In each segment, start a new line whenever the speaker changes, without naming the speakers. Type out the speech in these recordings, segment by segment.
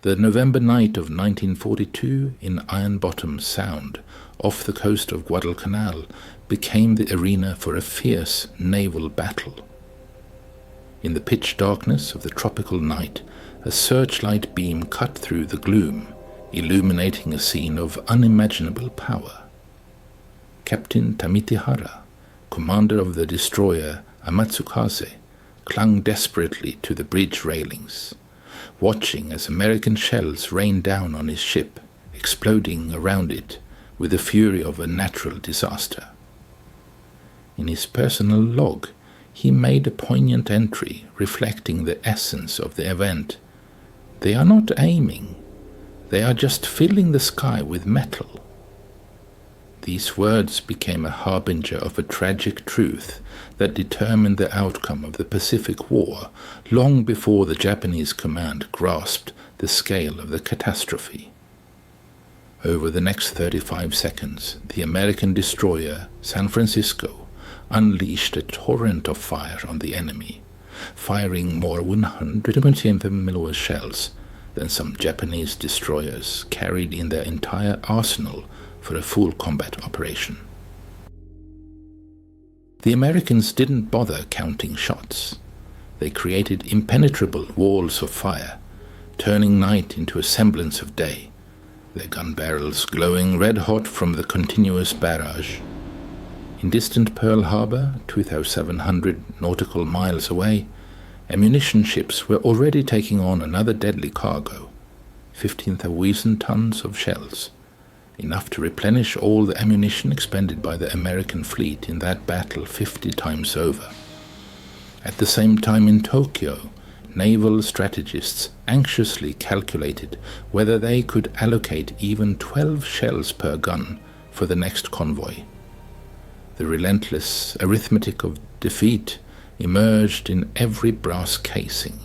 The November night of 1942 in Iron Bottom Sound, off the coast of Guadalcanal, became the arena for a fierce naval battle. In the pitch darkness of the tropical night, a searchlight beam cut through the gloom, illuminating a scene of unimaginable power. Captain Tamiti Hara, commander of the destroyer Amatsukaze, clung desperately to the bridge railings, watching as American shells rained down on his ship, exploding around it with the fury of a natural disaster. In his personal log, he made a poignant entry reflecting the essence of the event. "They are not aiming, they are just filling the sky with metal." These words became a harbinger of a tragic truth that determined the outcome of the Pacific War long before the Japanese command grasped the scale of the catastrophe. Over the next 35 seconds, the American destroyer San Francisco unleashed a torrent of fire on the enemy, firing more 120mm shells than some Japanese destroyers carried in their entire arsenal for a full combat operation. The Americans didn't bother counting shots. They created impenetrable walls of fire, turning night into a semblance of day, their gun barrels glowing red-hot from the continuous barrage. In distant Pearl Harbor, 2,700 nautical miles away, ammunition ships were already taking on another deadly cargo, 15,000 tons of shells, enough to replenish all the ammunition expended by the American fleet in that battle 50 times over. At the same time in Tokyo, naval strategists anxiously calculated whether they could allocate even 12 shells per gun for the next convoy. The relentless arithmetic of defeat emerged in every brass casing,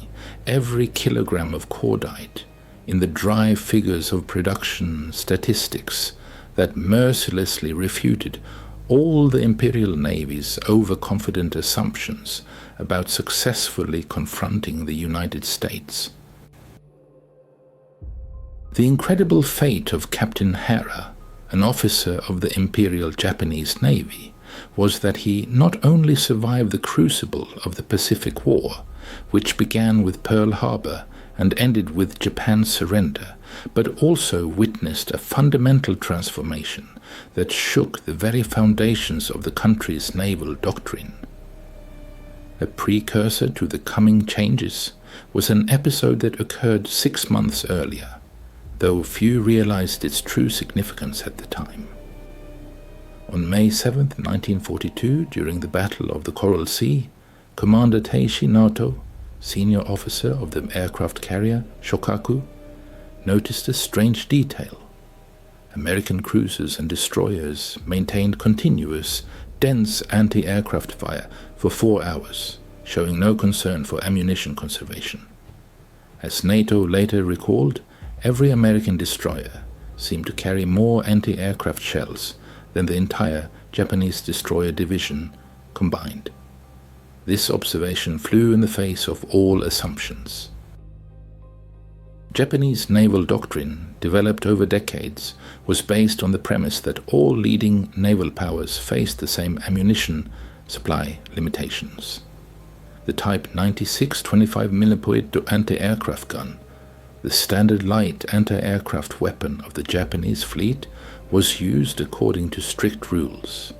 every kilogram of cordite, in the dry figures of production statistics that mercilessly refuted all the Imperial Navy's overconfident assumptions about successfully confronting the United States. The incredible fate of Captain Hara, an officer of the Imperial Japanese Navy, was that he not only survived the crucible of the Pacific War, which began with Pearl Harbor and ended with Japan's surrender, but also witnessed a fundamental transformation that shook the very foundations of the country's naval doctrine. A precursor to the coming changes was an episode that occurred 6 months earlier, though few realized its true significance at the time. On May 7, 1942, during the Battle of the Coral Sea, Commander Teishi Nato, senior officer of the aircraft carrier Shokaku, noticed a strange detail. American cruisers and destroyers maintained continuous, dense anti-aircraft fire for 4 hours, showing no concern for ammunition conservation. As NATO later recalled, every American destroyer seemed to carry more anti-aircraft shells than the entire Japanese destroyer division combined. This observation flew in the face of all assumptions. Japanese naval doctrine, developed over decades, was based on the premise that all leading naval powers faced the same ammunition supply limitations. The Type 96 25mm anti-aircraft gun, the standard light anti-aircraft weapon of the Japanese fleet, was used according to strict rules.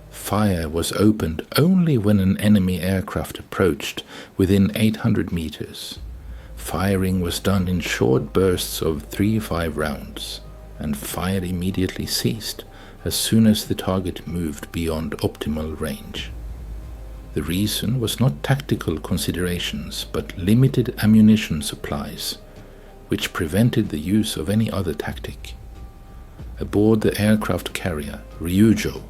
Fire was opened only when an enemy aircraft approached within 800 meters. Firing was done in short bursts of 3-5 rounds, and fire immediately ceased as soon as the target moved beyond optimal range. The reason was not tactical considerations, but limited ammunition supplies, which prevented the use of any other tactic. Aboard the aircraft carrier Ryujo,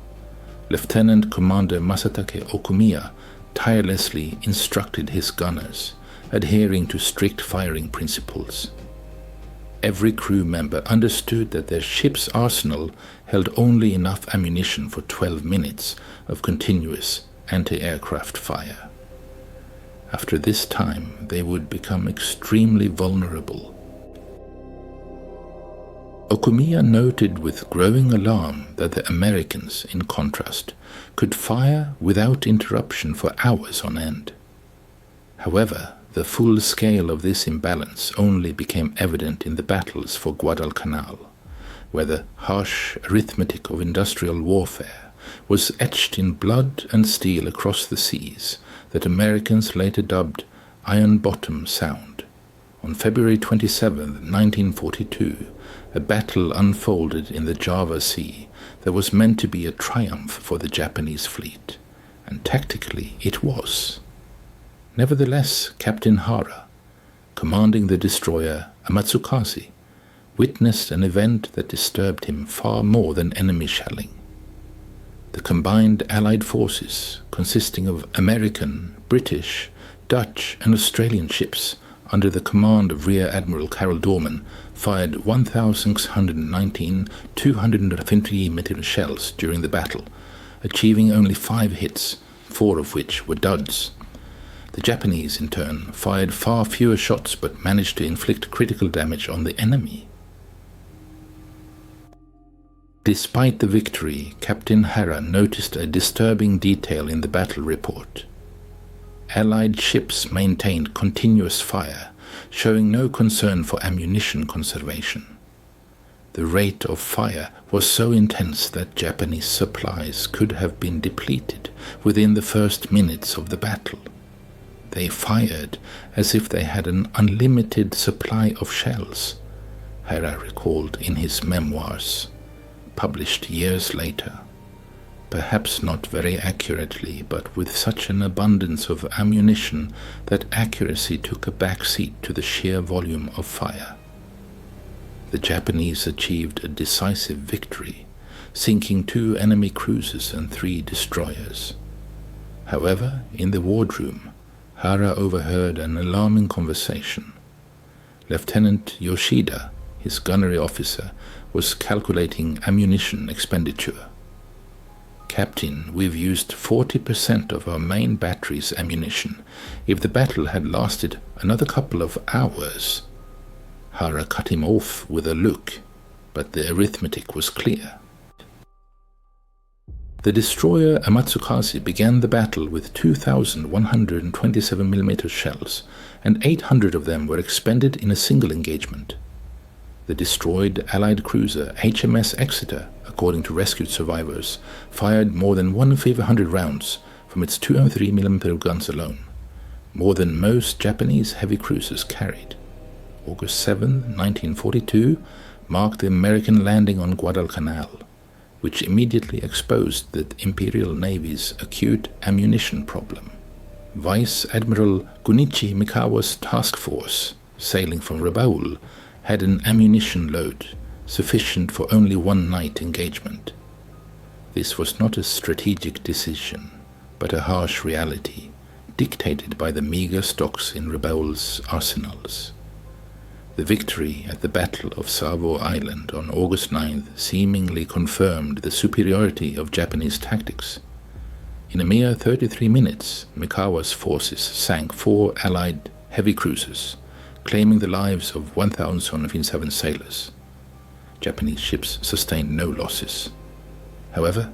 Lieutenant Commander Masatake Okumiya tirelessly instructed his gunners, adhering to strict firing principles. Every crew member understood that their ship's arsenal held only enough ammunition for 12 minutes of continuous anti-aircraft fire. After this time, they would become extremely vulnerable. Okumiya noted with growing alarm that the Americans, in contrast, could fire without interruption for hours on end. However, the full scale of this imbalance only became evident in the battles for Guadalcanal, where the harsh arithmetic of industrial warfare was etched in blood and steel across the seas that Americans later dubbed Iron Bottom Sound. On February 27, 1942, a battle unfolded in the Java Sea that was meant to be a triumph for the Japanese fleet, and tactically it was. Nevertheless, Captain Hara, commanding the destroyer Amatsukaze, witnessed an event that disturbed him far more than enemy shelling. The combined Allied forces, consisting of American, British, Dutch and Australian ships under the command of Rear Admiral Carroll Dorman, fired 1,619 250mm shells during the battle, achieving only 5 hits, 4 of which were duds. The Japanese, in turn, fired far fewer shots but managed to inflict critical damage on the enemy. Despite the victory, Captain Hara noticed a disturbing detail in the battle report. Allied ships maintained continuous fire, showing no concern for ammunition conservation. The rate of fire was so intense that Japanese supplies could have been depleted within the first minutes of the battle. They fired as if they had an unlimited supply of shells, Hara recalled in his memoirs, published years later. Perhaps not very accurately, but with such an abundance of ammunition that accuracy took a back seat to the sheer volume of fire. The Japanese achieved a decisive victory, sinking 2 enemy cruisers and 3 destroyers. However, in the wardroom, Hara overheard an alarming conversation. Lieutenant Yoshida, his gunnery officer, was calculating ammunition expenditure. Captain, we've used 40% of our main battery's ammunition. If the battle had lasted another couple of hours... Hara cut him off with a look, but the arithmetic was clear. The destroyer Amatsukaze began the battle with 2,127mm shells, and 800 of them were expended in a single engagement. The destroyed Allied cruiser HMS Exeter, according to rescued survivors, fired more than 1,500 rounds from its 203mm guns alone, more than most Japanese heavy cruisers carried. August 7, 1942, marked the American landing on Guadalcanal, which immediately exposed the Imperial Navy's acute ammunition problem. Vice Admiral Gunichi Mikawa's task force, sailing from Rabaul, had an ammunition load sufficient for only 1 night engagement. This was not a strategic decision, but a harsh reality, dictated by the meager stocks in Rabaul's arsenals. The victory at the Battle of Savo Island on August 9th seemingly confirmed the superiority of Japanese tactics. In a mere 33 minutes, Mikawa's forces sank 4 Allied heavy cruisers, claiming the lives of 1,057 sailors. Japanese ships sustained no losses. However,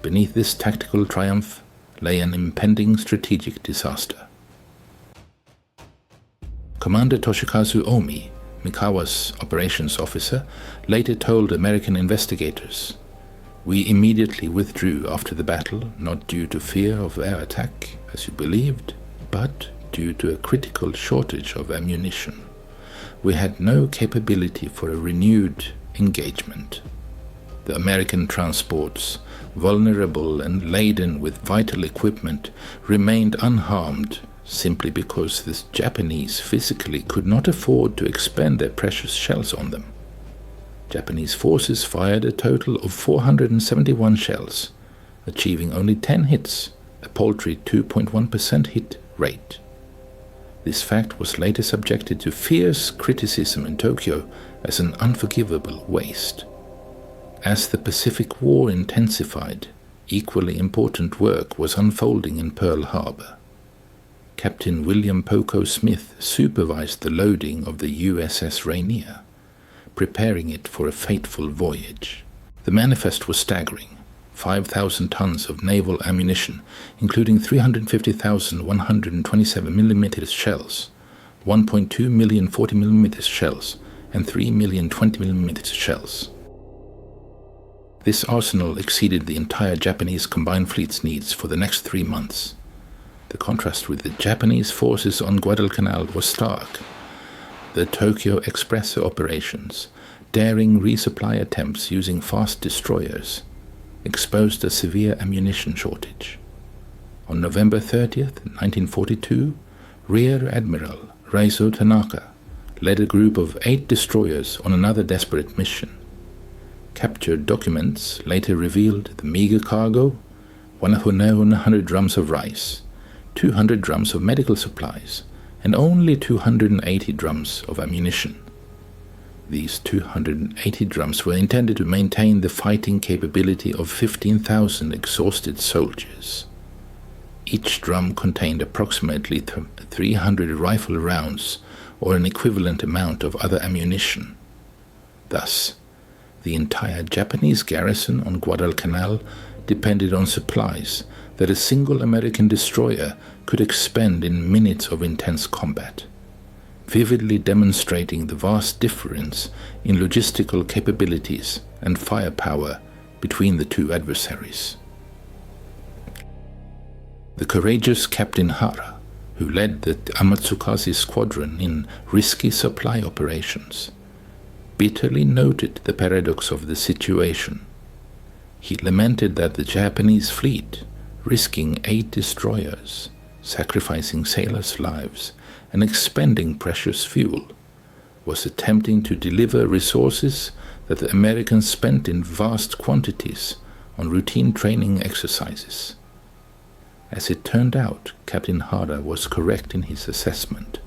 beneath this tactical triumph lay an impending strategic disaster. Commander Toshikazu Omi, Mikawa's operations officer, later told American investigators, "We immediately withdrew after the battle, not due to fear of air attack, as you believed, but due to a critical shortage of ammunition. We had no capability for a renewed engagement. The American transports, vulnerable and laden with vital equipment, remained unharmed simply because the Japanese physically could not afford to expend their precious shells on them. Japanese forces fired a total of 471 shells, achieving only 10 hits, a paltry 2.1% hit rate. This fact was later subjected to fierce criticism in Tokyo as an unforgivable waste. As the Pacific War intensified, equally important work was unfolding in Pearl Harbor. Captain William Poco Smith supervised the loading of the USS Rainier, preparing it for a fateful voyage. The manifest was staggering: 5,000 tons of naval ammunition, including 350,000 127mm shells, 1.2 million 40mm shells, and 3 million 20mm shells. This arsenal exceeded the entire Japanese combined fleet's needs for the next 3 months. The contrast with the Japanese forces on Guadalcanal was stark. The Tokyo Express operations, daring resupply attempts using fast destroyers, exposed a severe ammunition shortage. On November 30th, 1942, Rear Admiral Reizo Tanaka led a group of 8 destroyers on another desperate mission. Captured documents later revealed the meager cargo: 100 drums of rice, 200 drums of medical supplies, and only 280 drums of ammunition. These 280 drums were intended to maintain the fighting capability of 15,000 exhausted soldiers. Each drum contained approximately 300 rifle rounds, or an equivalent amount of other ammunition. Thus, the entire Japanese garrison on Guadalcanal depended on supplies that a single American destroyer could expend in minutes of intense combat, vividly demonstrating the vast difference in logistical capabilities and firepower between the two adversaries. The courageous Captain Hara, who led the Amatsukaze squadron in risky supply operations, bitterly noted the paradox of the situation. He lamented that the Japanese fleet, risking 8 destroyers, sacrificing sailors' lives, and expending precious fuel, was attempting to deliver resources that the Americans spent in vast quantities on routine training exercises. As it turned out, Captain Hara was correct in his assessment.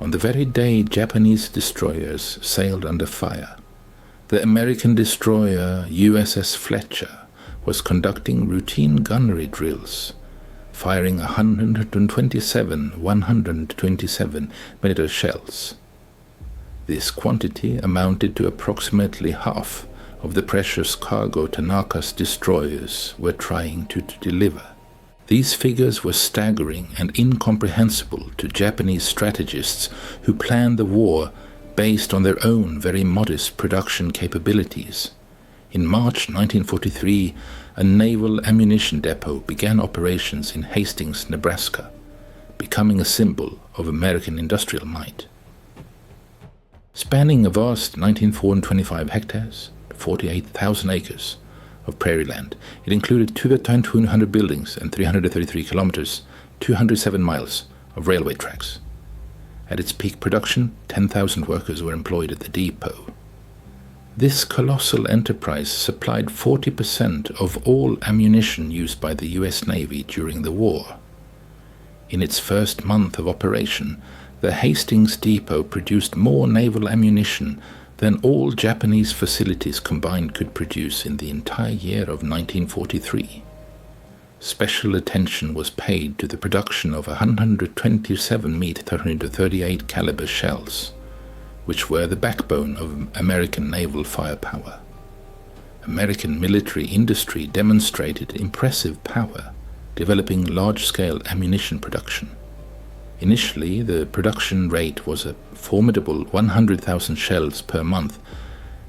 On the very day Japanese destroyers sailed under fire, the American destroyer USS Fletcher was conducting routine gunnery drills, firing 127 127mm shells. This quantity amounted to approximately half of the precious cargo Tanaka's destroyers were trying to deliver. These figures were staggering and incomprehensible to Japanese strategists who planned the war based on their own very modest production capabilities. In March 1943, a naval ammunition depot began operations in Hastings, Nebraska, becoming a symbol of American industrial might. Spanning a vast 19,425 hectares, 48,000 acres, of prairie land, it included 200 buildings and 333 kilometers, 207 miles of railway tracks. At its peak production, 10,000 workers were employed at the depot. This colossal enterprise supplied 40% of all ammunition used by the US Navy during the war. In its first month of operation, the Hastings depot produced more naval ammunition than all Japanese facilities combined could produce in the entire year of 1943. Special attention was paid to the production of 127 M/38 caliber shells, which were the backbone of American naval firepower. American military industry demonstrated impressive power, developing large-scale ammunition production. Initially, the production rate was a formidable 100,000 shells per month,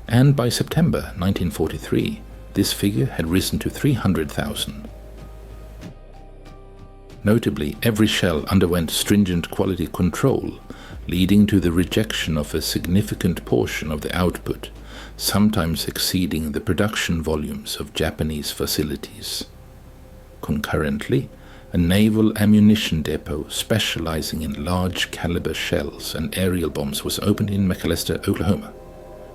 and by September 1943, this figure had risen to 300,000. Notably, every shell underwent stringent quality control, leading to the rejection of a significant portion of the output, sometimes exceeding the production volumes of Japanese facilities. Concurrently, a naval ammunition depot specializing in large caliber shells and aerial bombs was opened in McAlester, Oklahoma.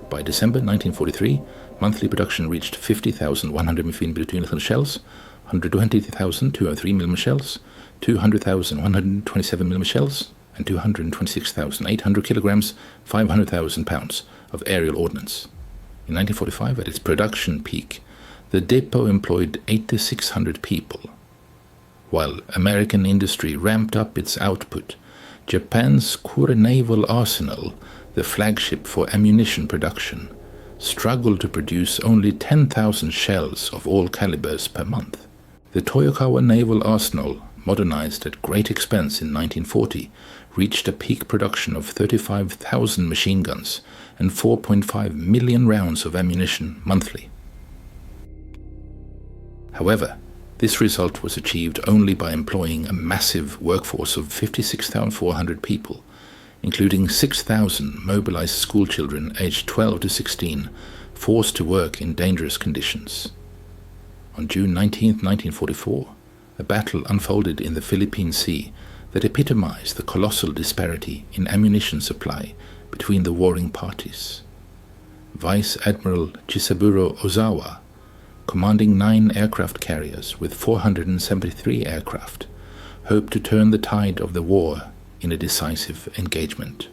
By December 1943, monthly production reached 50,100 mm shells, 120,000 203mm shells, 200,000 127mm shells, and 226,800 kilograms, 500,000 pounds of aerial ordnance. In 1945, at its production peak, the depot employed 8,600 people. While American industry ramped up its output, Japan's core naval arsenal the flagship for ammunition production, struggled to produce only 10,000 shells of all calibers per month. The Toyokawa Naval Arsenal, modernized at great expense in 1940, reached a peak production of 35,000 machine guns and 4.5 million rounds of ammunition monthly. However, this result was achieved only by employing a massive workforce of 56,400 people, including 6,000 mobilized schoolchildren aged 12 to 16, forced to work in dangerous conditions. On June 19, 1944, a battle unfolded in the Philippine Sea that epitomized the colossal disparity in ammunition supply between the warring parties. Vice Admiral Chisaburo Ozawa, commanding 9 aircraft carriers with 473 aircraft, hoped to turn the tide of the war in a decisive engagement.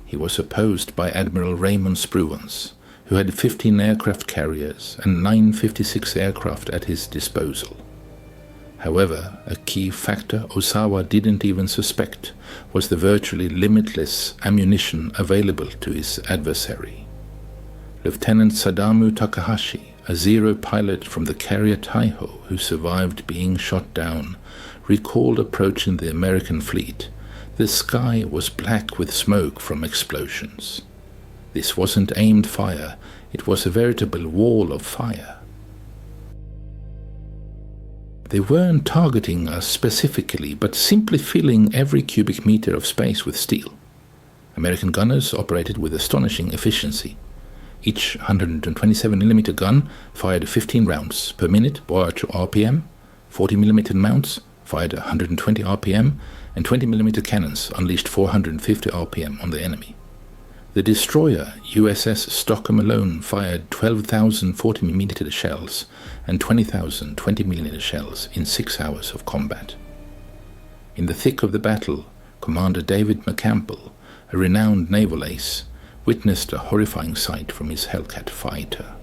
He was opposed by Admiral Raymond Spruance, who had 15 aircraft carriers and 956 aircraft at his disposal. However, a key factor Ozawa didn't even suspect was the virtually limitless ammunition available to his adversary. Lieutenant Sadamu Takahashi, a Zero pilot from the carrier Taiho who survived being shot down, recalled approaching the American fleet. The sky was black with smoke from explosions. This wasn't aimed fire, it was a veritable wall of fire. They weren't targeting us specifically, but simply filling every cubic meter of space with steel. American gunners operated with astonishing efficiency. Each 127mm gun fired 15 rounds per minute or RPM, 40mm mounts fired 120 RPM, and 20mm cannons unleashed 450 RPM on the enemy. The destroyer USS Stockholm alone fired 12,000 40mm shells and 20,000 20mm shells in 6 hours of combat. In the thick of the battle, Commander David McCampbell, a renowned naval ace, witnessed a horrifying sight from his Hellcat fighter.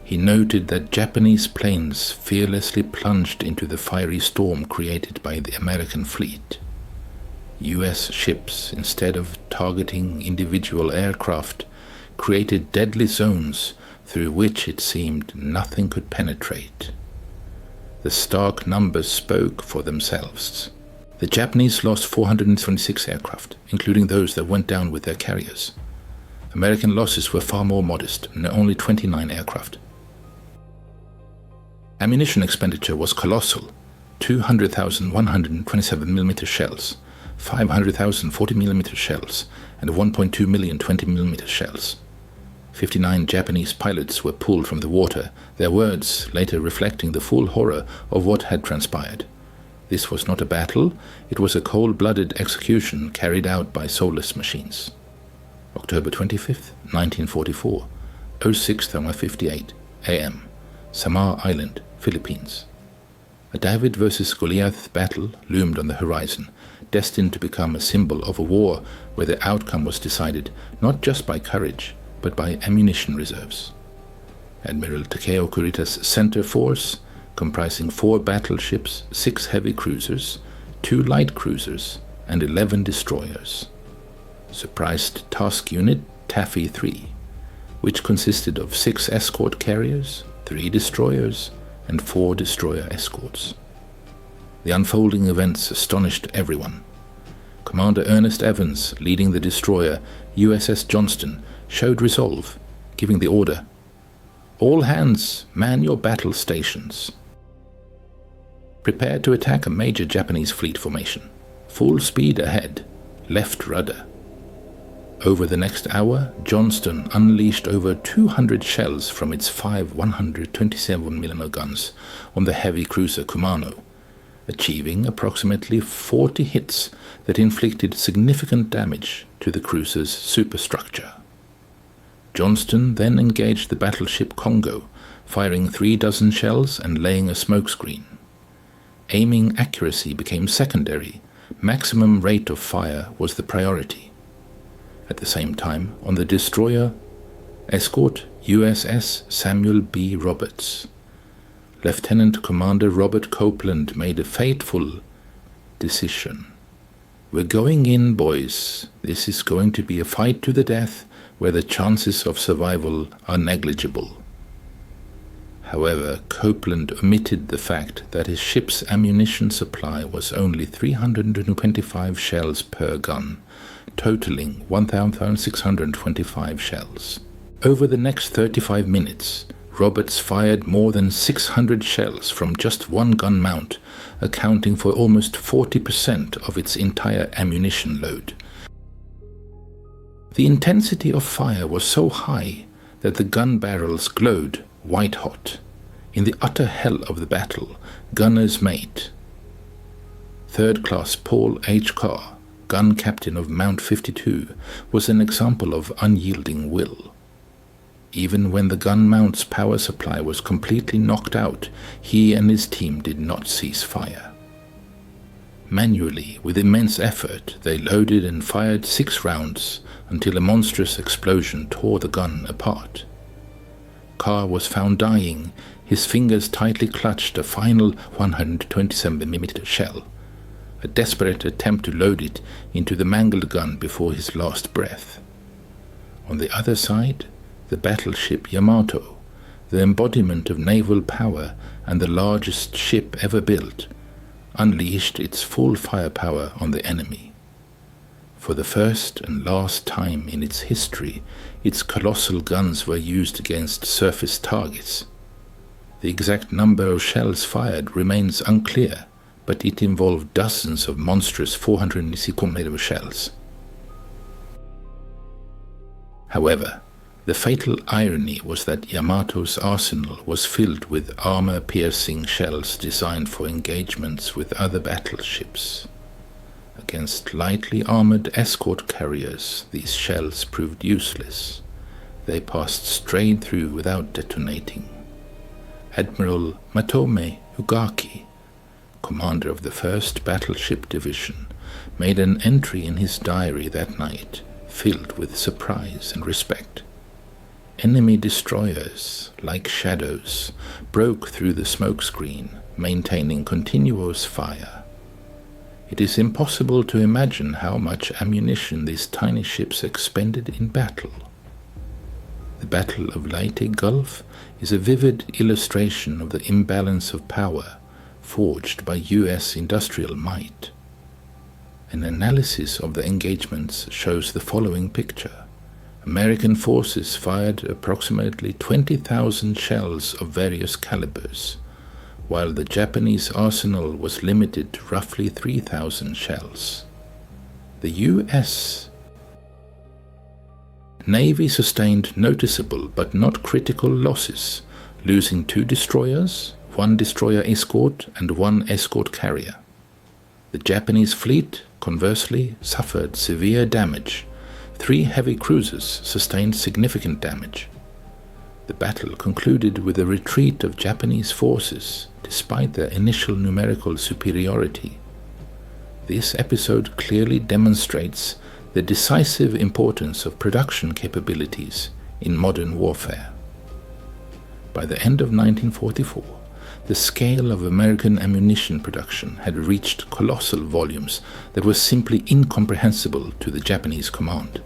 He noted that Japanese planes fearlessly plunged into the fiery storm created by the American fleet. US ships, instead of targeting individual aircraft, created deadly zones through which it seemed nothing could penetrate. The stark numbers spoke for themselves. The Japanese lost 426 aircraft, including those that went down with their carriers. American losses were far more modest, only 29 aircraft. Ammunition expenditure was colossal: 200,000 127mm shells, 500,000 40mm shells, and 1.2 million 20mm shells. 59 Japanese pilots were pulled from the water, their words later reflecting the full horror of what had transpired. This was not a battle, it was a cold-blooded execution carried out by soulless machines. October 25, 1944, 06:58 a.m., Samar Island, Philippines. A David versus Goliath battle loomed on the horizon, destined to become a symbol of a war where the outcome was decided not just by courage, but by ammunition reserves. Admiral Takeo Kurita's center force, comprising 4 battleships, 6 heavy cruisers, 2 light cruisers, and 11 destroyers. Surprised Task Unit Taffy 3, which consisted of 6 escort carriers, 3 destroyers, and 4 destroyer escorts. The unfolding events astonished everyone. Commander Ernest Evans, leading the destroyer USS Johnston, showed resolve, giving the order, "All hands, man your battle stations." Prepared to attack a major Japanese fleet formation. Full speed ahead, left rudder. Over the next hour, Johnston unleashed over 200 shells from its 5 127mm guns on the heavy cruiser Kumano, achieving approximately 40 hits that inflicted significant damage to the cruiser's superstructure. Johnston then engaged the battleship Congo, firing 36 shells and laying a smokescreen. Aiming accuracy became secondary, maximum rate of fire was the priority. At the same time, on the destroyer escort USS Samuel B. Roberts, Lieutenant Commander Robert Copeland made a fateful decision. "We're going in, boys. This is going to be a fight to the death where the chances of survival are negligible." However, Copeland omitted the fact that his ship's ammunition supply was only 325 shells per gun, totaling 1,625 shells. Over the next 35 minutes, Roberts fired more than 600 shells from just one gun mount, accounting for almost 40% of its entire ammunition load. The intensity of fire was so high that the gun barrels glowed white-hot. In the utter hell of the battle, gunner's mate, 3rd Class Paul H. Carr, gun captain of Mount 52, was an example of unyielding will. Even when the gun mount's power supply was completely knocked out, he and his team did not cease fire. Manually, with immense effort, they loaded and fired 6 rounds until a monstrous explosion tore the gun apart. Carr was found dying. His fingers tightly clutched a final 127mm shell, a desperate attempt to load it into the mangled gun before his last breath. On the other side, the battleship Yamato, the embodiment of naval power and the largest ship ever built, unleashed its full firepower on the enemy. For the first and last time in its history, its colossal guns were used against surface targets. The exact number of shells fired remains unclear, but it involved dozens of monstrous 460mm shells. However, the fatal irony was that Yamato's arsenal was filled with armor-piercing shells designed for engagements with other battleships. Against lightly armored escort carriers, these shells proved useless. They passed straight through without detonating. Admiral Matome Ugaki, commander of the 1st Battleship Division, made an entry in his diary that night, filled with surprise and respect. Enemy destroyers, like shadows, broke through the smokescreen, maintaining continuous fire. It is impossible to imagine how much ammunition these tiny ships expended in battle. The Battle of Leyte Gulf is a vivid illustration of the imbalance of power forged by U.S. industrial might. An analysis of the engagements shows the following picture. American forces fired approximately 20,000 shells of various calibers, while the Japanese arsenal was limited to roughly 3,000 shells. The U.S. Navy sustained noticeable but not critical losses, losing 2 destroyers, 1 destroyer escort, and 1 escort carrier. The Japanese fleet, conversely, suffered severe damage. 3 heavy cruisers sustained significant damage. The battle concluded with a retreat of Japanese forces, despite their initial numerical superiority. This episode clearly demonstrates the decisive importance of production capabilities in modern warfare. By the end of 1944, the scale of American ammunition production had reached colossal volumes that were simply incomprehensible to the Japanese command.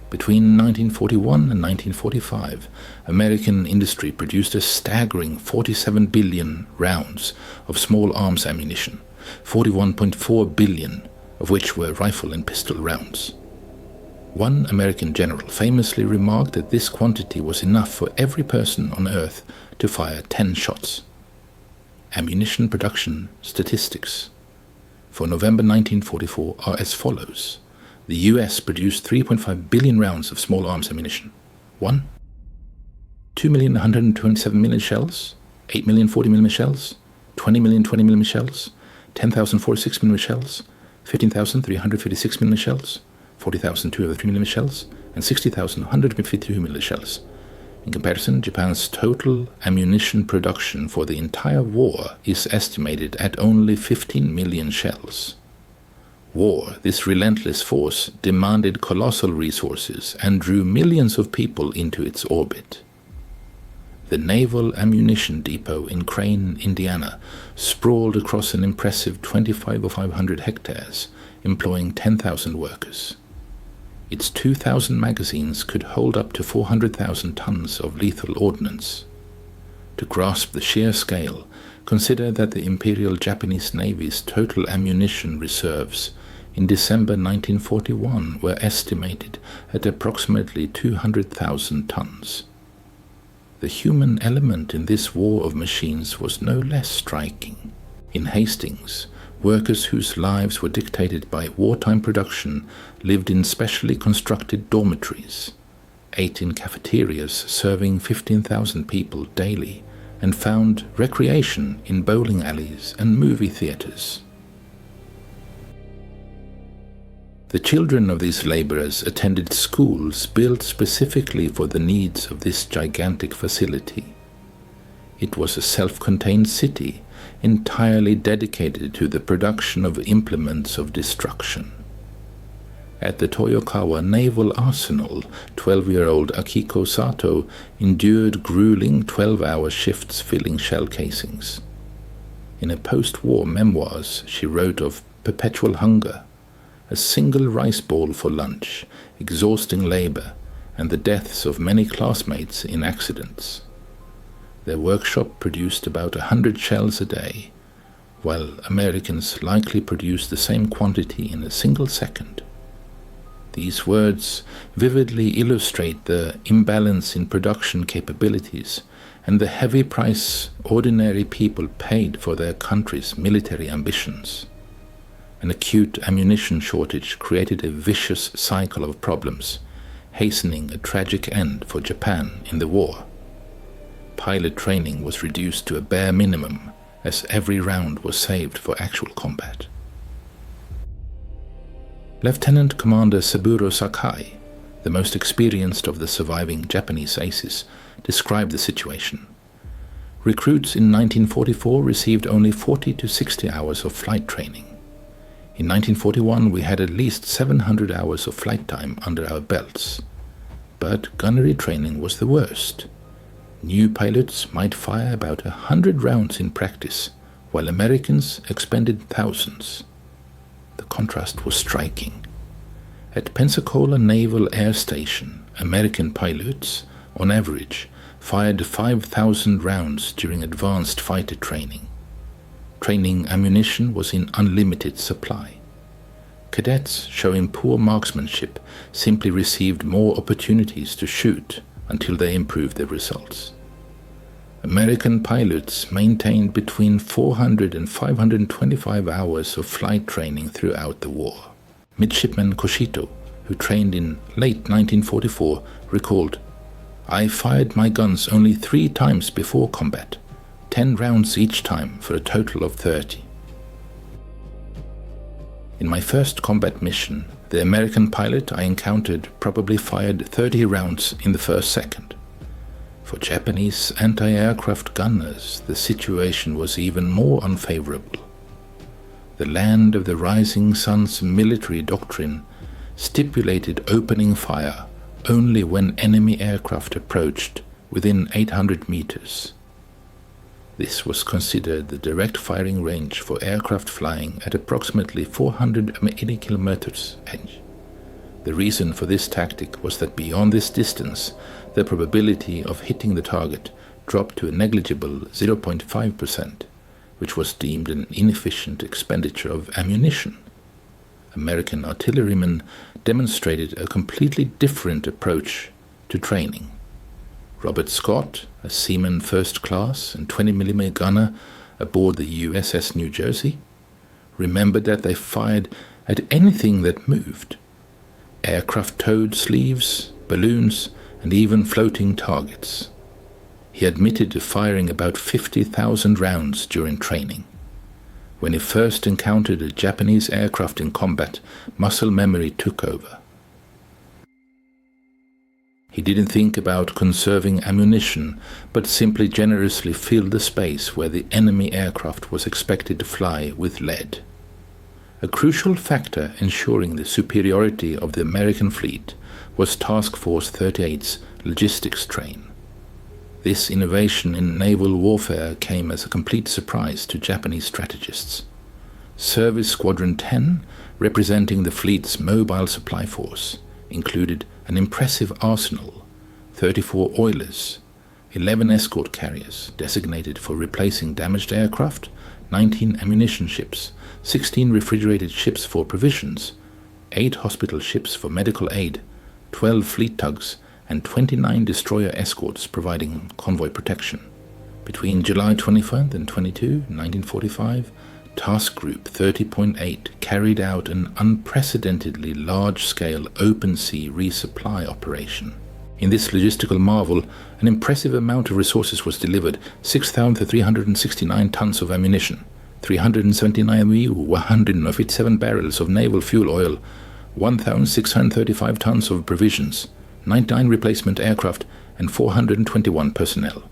Between 1941 and 1945, American industry produced a staggering 47 billion rounds of small arms ammunition, 41.4 billion of which were rifle and pistol rounds. One American general famously remarked that this quantity was enough for every person on Earth to fire 10 shots. Ammunition production statistics for November 1944 are as follows. The US produced 3.5 billion rounds of small arms ammunition. 1. 2,127,000 shells, 8,040,000 shells, 20,000 20mm shells, 10,046mm shells, 15,356mm shells, 40,203mm shells, and 60,152mm shells. In comparison, Japan's total ammunition production for the entire war is estimated at only 15 million shells. War, this relentless force, demanded colossal resources and drew millions of people into its orbit. The Naval Ammunition Depot in Crane, Indiana, sprawled across an impressive 2,500 hectares, employing 10,000 workers. Its 2,000 magazines could hold up to 400,000 tons of lethal ordnance. To grasp the sheer scale, consider that the Imperial Japanese Navy's total ammunition reserves in December 1941 were estimated at approximately 200,000 tons. The human element in this war of machines was no less striking. In Hastings, workers whose lives were dictated by wartime production lived in specially constructed dormitories, ate in cafeterias serving 15,000 people daily, and found recreation in bowling alleys and movie theaters. The children of these laborers attended schools built specifically for the needs of this gigantic facility. It was a self-contained city entirely dedicated to the production of implements of destruction. At the Toyokawa Naval Arsenal, 12-year-old Akiko Sato endured grueling 12-hour shifts filling shell casings. In a post-war memoirs, she wrote of perpetual hunger, a single rice bowl for lunch, exhausting labor, and the deaths of many classmates in accidents. Their workshop produced about 100 shells a day, while Americans likely produced the same quantity in a single second. These words vividly illustrate the imbalance in production capabilities and the heavy price ordinary people paid for their country's military ambitions. An acute ammunition shortage created a vicious cycle of problems, hastening a tragic end for Japan in the war. Pilot training was reduced to a bare minimum, as every round was saved for actual combat. Lieutenant Commander Saburo Sakai, the most experienced of the surviving Japanese aces, described the situation. Recruits in 1944 received only 40 to 60 hours of flight training. In 1941 we had at least 700 hours of flight time under our belts. But gunnery training was the worst. New pilots might fire about 100 rounds in practice, while Americans expended thousands. The contrast was striking. At Pensacola Naval Air Station, American pilots, on average, fired 5,000 rounds during advanced fighter training. Training ammunition was in unlimited supply. Cadets showing poor marksmanship simply received more opportunities to shoot until they improved their results. American pilots maintained between 400 and 525 hours of flight training throughout the war. Midshipman Koshito, who trained in late 1944, recalled, "I fired my guns only 3 times before combat, 10 rounds each time for a total of 30. In my first combat mission, the American pilot I encountered probably fired 30 rounds in the first second. For Japanese anti-aircraft gunners, the situation was even more unfavorable. The land of the rising sun's military doctrine stipulated opening fire only when enemy aircraft approached within 800 meters. This was considered the direct firing range for aircraft flying at approximately 480 kilometers range. The reason for this tactic was that beyond this distance, the probability of hitting the target dropped to a negligible 0.5%, which was deemed an inefficient expenditure of ammunition. American artillerymen demonstrated a completely different approach to training. Robert Scott, a Seaman First Class and 20mm gunner aboard the USS New Jersey, remembered that they fired at anything that moved: aircraft towed sleeves, balloons, and even floating targets. He admitted to firing about 50,000 rounds during training. When he first encountered a Japanese aircraft in combat, muscle memory took over. He didn't think about conserving ammunition, but simply generously filled the space where the enemy aircraft was expected to fly with lead. A crucial factor ensuring the superiority of the American fleet was Task Force 38's logistics train. This innovation in naval warfare came as a complete surprise to Japanese strategists. Service Squadron 10 representing the fleet's mobile supply force, included an impressive arsenal, 34 oilers, 11 escort carriers designated for replacing damaged aircraft, 19 ammunition ships, 16 refrigerated ships for provisions, 8 hospital ships for medical aid, 12 fleet tugs, and 29 destroyer escorts providing convoy protection. Between July 21 and 22, 1945, Task Group 30.8 carried out an unprecedentedly large-scale open-sea resupply operation. In this logistical marvel, an impressive amount of resources was delivered: 6,369 tons of ammunition, 379 MU, 157 barrels of naval fuel oil, 1,635 tons of provisions, 99 replacement aircraft, and 421 personnel.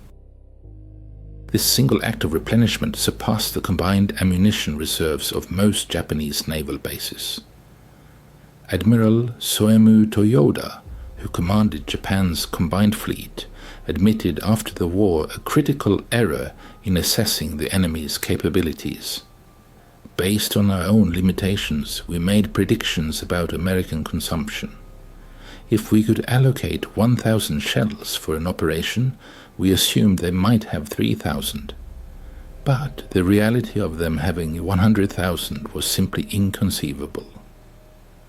This single act of replenishment surpassed the combined ammunition reserves of most Japanese naval bases. Admiral Soemu Toyoda, who commanded Japan's combined fleet, admitted after the war a critical error in assessing the enemy's capabilities. Based on our own limitations, we made predictions about American consumption. If we could allocate 1,000 shells for an operation, we assumed they might have 3,000. But the reality of them having 100,000 was simply inconceivable.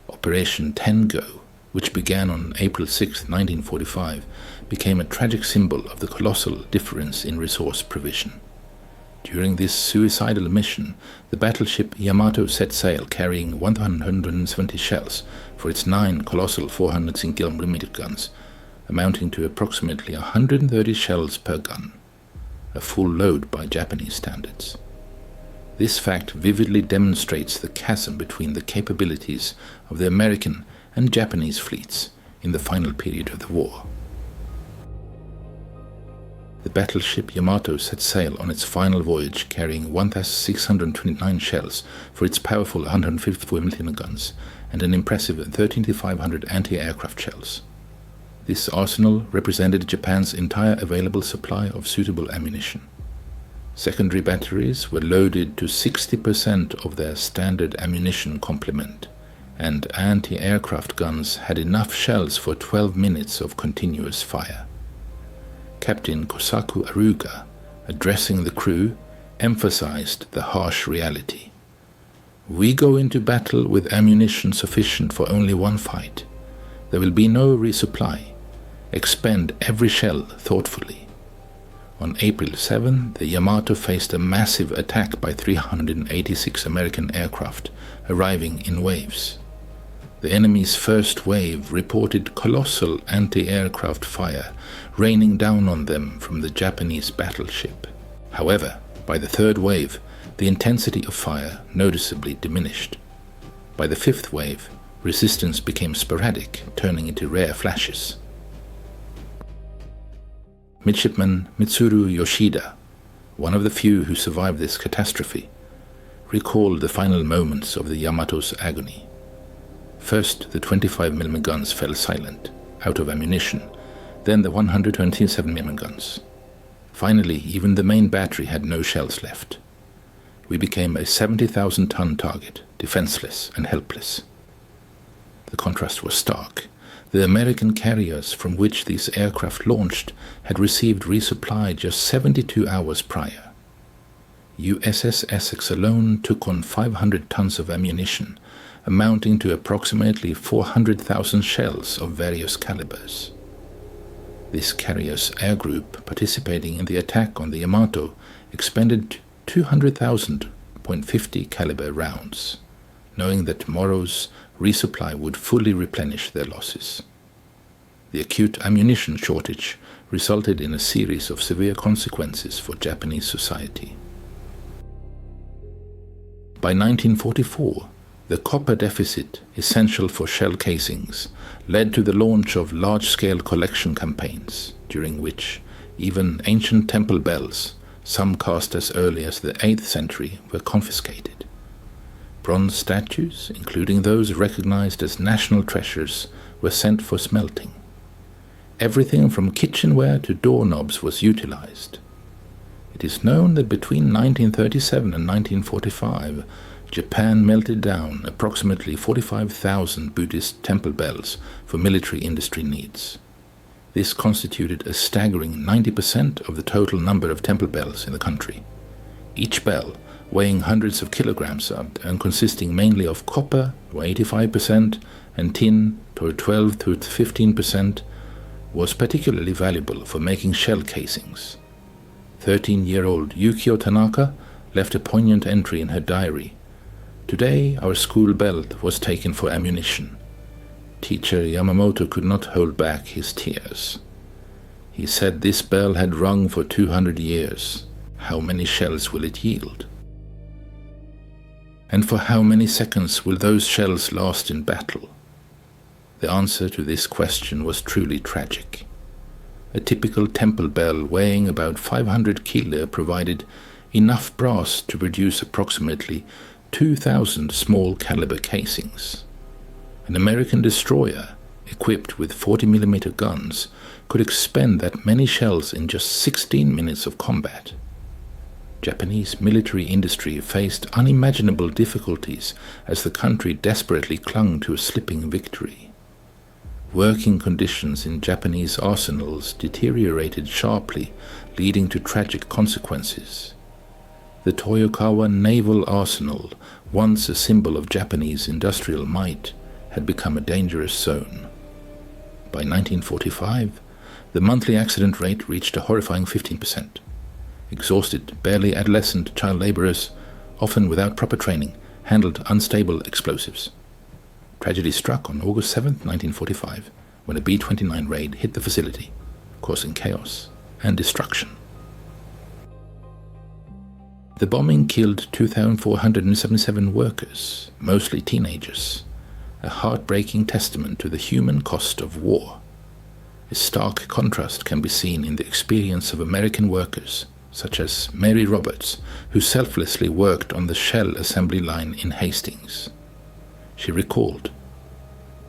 Operation Tengo, which began on April 6, 1945, became a tragic symbol of the colossal difference in resource provision. During this suicidal mission, the battleship Yamato set sail carrying 170 shells for its 9 colossal 400 single-millimeter guns, amounting to approximately 130 shells per gun, a full load by Japanese standards. This fact vividly demonstrates the chasm between the capabilities of the American and Japanese fleets in the final period of the war. The battleship Yamato set sail on its final voyage carrying 1,629 shells for its powerful 154mm guns and an impressive 13,500 anti-aircraft shells. This arsenal represented Japan's entire available supply of suitable ammunition. Secondary batteries were loaded to 60% of their standard ammunition complement, and anti-aircraft guns had enough shells for 12 minutes of continuous fire. Captain Kosaku Aruga, addressing the crew, emphasized the harsh reality. "We go into battle with ammunition sufficient for only one fight. There will be no resupply. Expend every shell thoughtfully." On April 7, the Yamato faced a massive attack by 386 American aircraft, arriving in waves. The enemy's first wave reported colossal anti-aircraft fire raining down on them from the Japanese battleship. However, by the third wave, the intensity of fire noticeably diminished. By the fifth wave, resistance became sporadic, turning into rare flashes. Midshipman Mitsuru Yoshida, one of the few who survived this catastrophe, recalled the final moments of the Yamato's agony. First, the 25mm guns fell silent, out of ammunition, then the 127mm guns. Finally, even the main battery had no shells left. We became a 70,000-ton target, defenseless and helpless. The contrast was stark. The American carriers from which these aircraft launched had received resupply just 72 hours prior. USS Essex alone took on 500 tons of ammunition, amounting to approximately 400,000 shells of various calibers. This carrier's air group participating in the attack on the Yamato expended 200,000 .50 caliber rounds, knowing that tomorrow's resupply would fully replenish their losses. The acute ammunition shortage resulted in a series of severe consequences for Japanese society. By 1944, the copper deficit, essential for shell casings, led to the launch of large-scale collection campaigns, during which even ancient temple bells, some cast as early as the 8th century, were confiscated. Bronze statues, including those recognized as national treasures, were sent for smelting. Everything from kitchenware to doorknobs was utilized. It is known that between 1937 and 1945, Japan melted down approximately 45,000 Buddhist temple bells for military industry needs. This constituted a staggering 90% of the total number of temple bells in the country. Each bell, weighing hundreds of kilograms and consisting mainly of copper, to 85%, and tin, to 12 to 15%, was particularly valuable for making shell casings. 13-year-old Yukio Tanaka left a poignant entry in her diary. "Today our school bell was taken for ammunition." Teacher Yamamoto could not hold back his tears. He said this bell had rung for 200 years. How many shells will it yield? And for how many seconds will those shells last in battle? The answer to this question was truly tragic. A typical temple bell weighing about 500 kilo provided enough brass to produce approximately 2,000 small caliber casings. An American destroyer, equipped with 40mm guns, could expend that many shells in just 16 minutes of combat. Japanese military industry faced unimaginable difficulties as the country desperately clung to a slipping victory. Working conditions in Japanese arsenals deteriorated sharply, leading to tragic consequences. The Toyokawa Naval Arsenal, once a symbol of Japanese industrial might, had become a dangerous zone. By 1945, the monthly accident rate reached a horrifying 15%. Exhausted, barely adolescent child laborers, often without proper training, handled unstable explosives. Tragedy struck on August 7, 1945, when a B-29 raid hit the facility, causing chaos and destruction. The bombing killed 2,477 workers, mostly teenagers, a heartbreaking testament to the human cost of war. A stark contrast can be seen in the experience of American workers, such as Mary Roberts, who selflessly worked on the shell assembly line in Hastings. She recalled,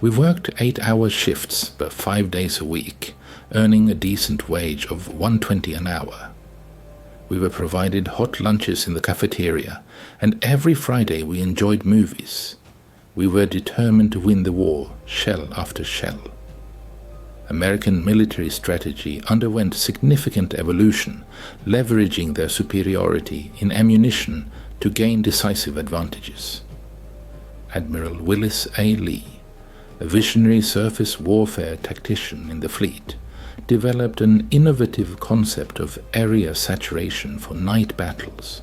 "We worked 8-hour shifts but 5 days a week, earning a decent wage of $1.20 an hour. We were provided hot lunches in the cafeteria, and every Friday we enjoyed movies. We were determined to win the war, shell after shell." American military strategy underwent significant evolution, leveraging their superiority in ammunition to gain decisive advantages. Admiral Willis A. Lee, a visionary surface warfare tactician in the fleet, developed an innovative concept of area saturation for night battles.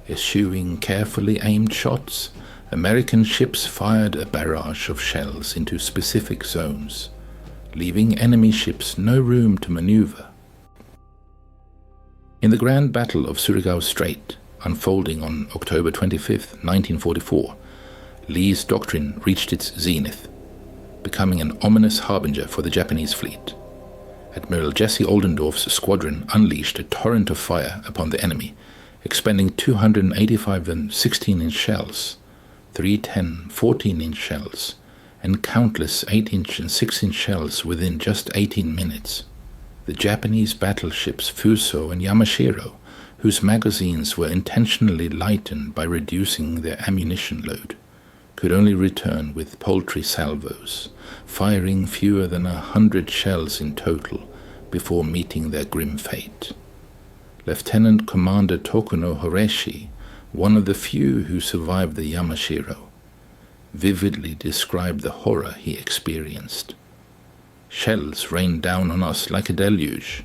Eschewing carefully aimed shots, American ships fired a barrage of shells into specific zones, leaving enemy ships no room to maneuver. In the Grand Battle of Surigao Strait, unfolding on October 25, 1944, Lee's doctrine reached its zenith, becoming an ominous harbinger for the Japanese fleet. Admiral Jesse Oldendorf's squadron unleashed a torrent of fire upon the enemy, expending 285 16-inch shells, 3 10 14-inch shells, and countless 8-inch and 6-inch shells within just 18 minutes. The Japanese battleships Fuso and Yamashiro, whose magazines were intentionally lightened by reducing their ammunition load, could only return with paltry salvos, firing fewer than 100 shells in total before meeting their grim fate. Lieutenant Commander Tokuno Horeshi, one of the few who survived the Yamashiro, vividly described the horror he experienced. "Shells rained down on us like a deluge.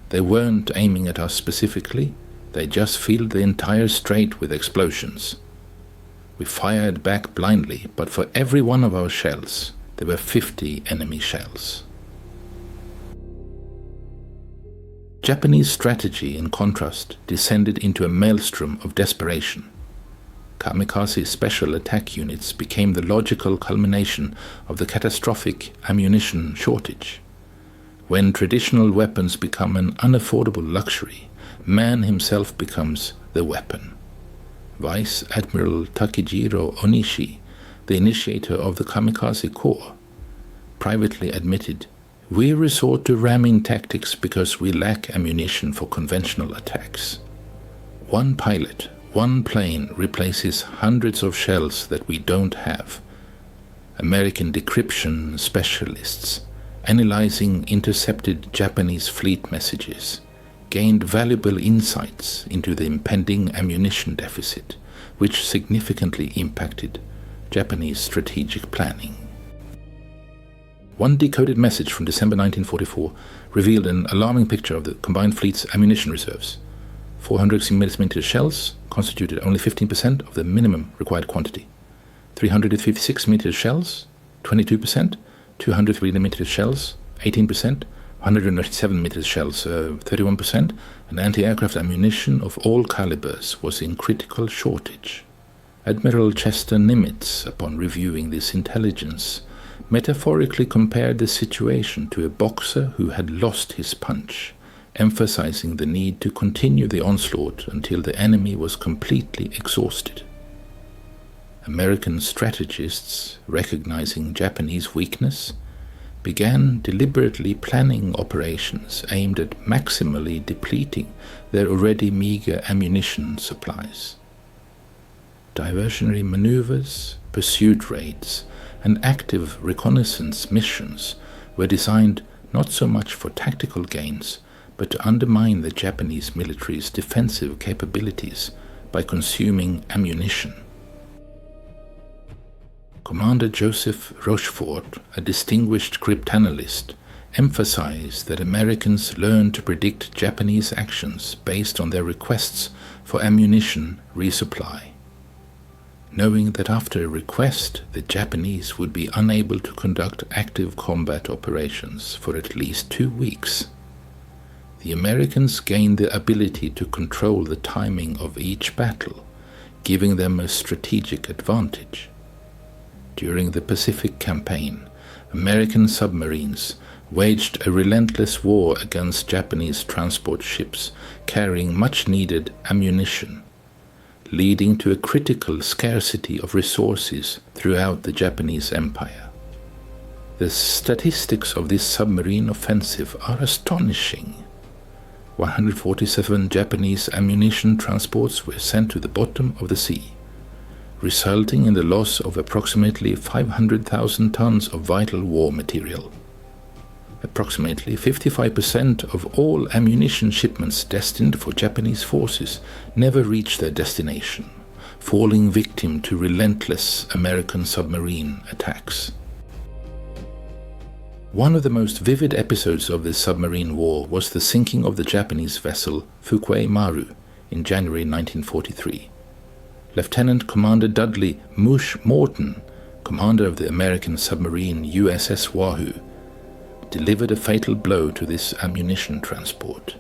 They weren't aiming at us specifically, they just filled the entire strait with explosions. We fired back blindly, but for every one of our shells, there were 50 enemy shells." Japanese strategy, in contrast, descended into a maelstrom of desperation. Kamikaze special attack units became the logical culmination of the catastrophic ammunition shortage. When traditional weapons become an unaffordable luxury, man himself becomes the weapon. Vice Admiral Takejiro Onishi, the initiator of the Kamikaze Corps, privately admitted, "We resort to ramming tactics because we lack ammunition for conventional attacks." One pilot, one plane replaces hundreds of shells that we don't have. American decryption specialists, analyzing intercepted Japanese fleet messages, gained valuable insights into the impending ammunition deficit, which significantly impacted Japanese strategic planning. One decoded message from December 1944 revealed an alarming picture of the combined fleet's ammunition reserves. 400mm shells constituted only 15% of the minimum required quantity. 356mm shells, 22%, 200mm shells, 18%, 197mm shells, 31%, and anti-aircraft ammunition of all calibers was in critical shortage. Admiral Chester Nimitz, upon reviewing this intelligence, metaphorically compared the situation to a boxer who had lost his punch, emphasizing the need to continue the onslaught until the enemy was completely exhausted. American strategists, recognizing Japanese weakness, began deliberately planning operations aimed at maximally depleting their already meager ammunition supplies. Diversionary maneuvers, pursuit raids, and active reconnaissance missions were designed not so much for tactical gains, but to undermine the Japanese military's defensive capabilities by consuming ammunition. Commander Joseph Rochefort, a distinguished cryptanalyst, emphasized that Americans learned to predict Japanese actions based on their requests for ammunition resupply. Knowing that after a request the Japanese would be unable to conduct active combat operations for at least 2 weeks, the Americans gained the ability to control the timing of each battle, giving them a strategic advantage. During the Pacific Campaign, American submarines waged a relentless war against Japanese transport ships carrying much-needed ammunition, leading to a critical scarcity of resources throughout the Japanese Empire. The statistics of this submarine offensive are astonishing. 147 Japanese ammunition transports were sent to the bottom of the sea, resulting in the loss of approximately 500,000 tons of vital war material. Approximately 55% of all ammunition shipments destined for Japanese forces never reached their destination, falling victim to relentless American submarine attacks. One of the most vivid episodes of this submarine war was the sinking of the Japanese vessel Fukuei Maru in January 1943. Lieutenant Commander Dudley "Moosh" Morton, commander of the American submarine USS Wahoo, delivered a fatal blow to this ammunition transport.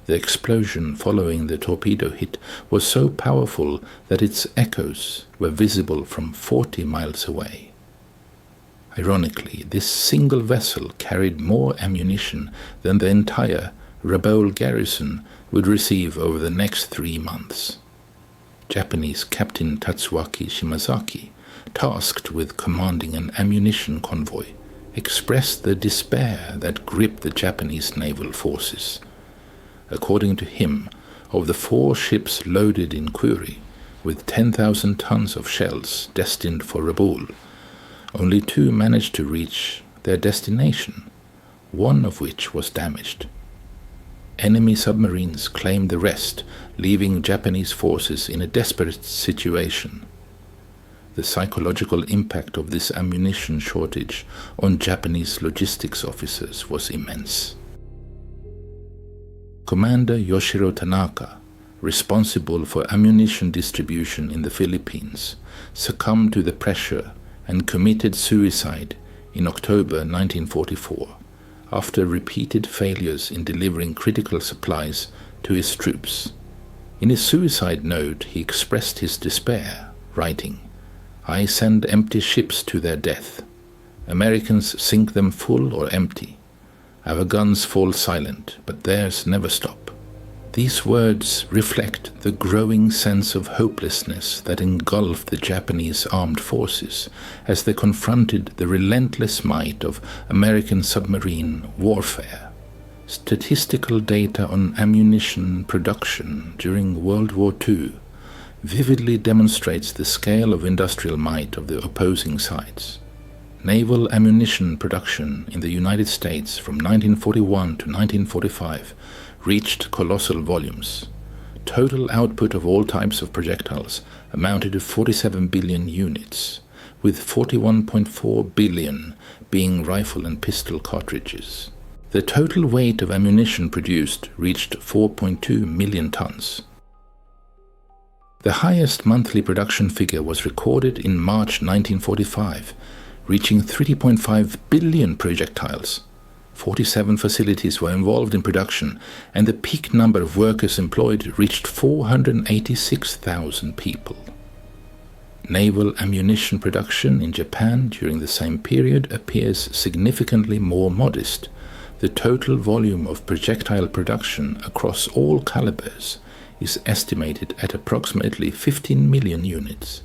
The explosion following the torpedo hit was so powerful that its echoes were visible from 40 miles away. Ironically, this single vessel carried more ammunition than the entire Rabaul garrison would receive over the next 3 months. Japanese Captain Tatsuaki Shimazaki, tasked with commanding an ammunition convoy, expressed the despair that gripped the Japanese naval forces. According to him, of the 4 ships loaded in Kuri with 10,000 tons of shells destined for Rabaul, only 2 managed to reach their destination, one of which was damaged. Enemy submarines claimed the rest, leaving Japanese forces in a desperate situation. The psychological impact of this ammunition shortage on Japanese logistics officers was immense. Commander Yoshiro Tanaka, responsible for ammunition distribution in the Philippines, succumbed to the pressure and committed suicide in October 1944 after repeated failures in delivering critical supplies to his troops. In his suicide note, he expressed his despair, writing, "I send empty ships to their death. Americans sink them full or empty. Our guns fall silent, but theirs never stop." These words reflect the growing sense of hopelessness that engulfed the Japanese armed forces as they confronted the relentless might of American submarine warfare. Statistical data on ammunition production during World War II vividly demonstrates the scale of industrial might of the opposing sides. Naval ammunition production in the United States from 1941 to 1945 reached colossal volumes. Total output of all types of projectiles amounted to 47 billion units, with 41.4 billion being rifle and pistol cartridges. The total weight of ammunition produced reached 4.2 million tons. The highest monthly production figure was recorded in March 1945, reaching 3.5 billion projectiles. 47 facilities were involved in production, and the peak number of workers employed reached 486,000 people. Naval ammunition production in Japan during the same period appears significantly more modest. The total volume of projectile production across all calibers is estimated at approximately 15 million units.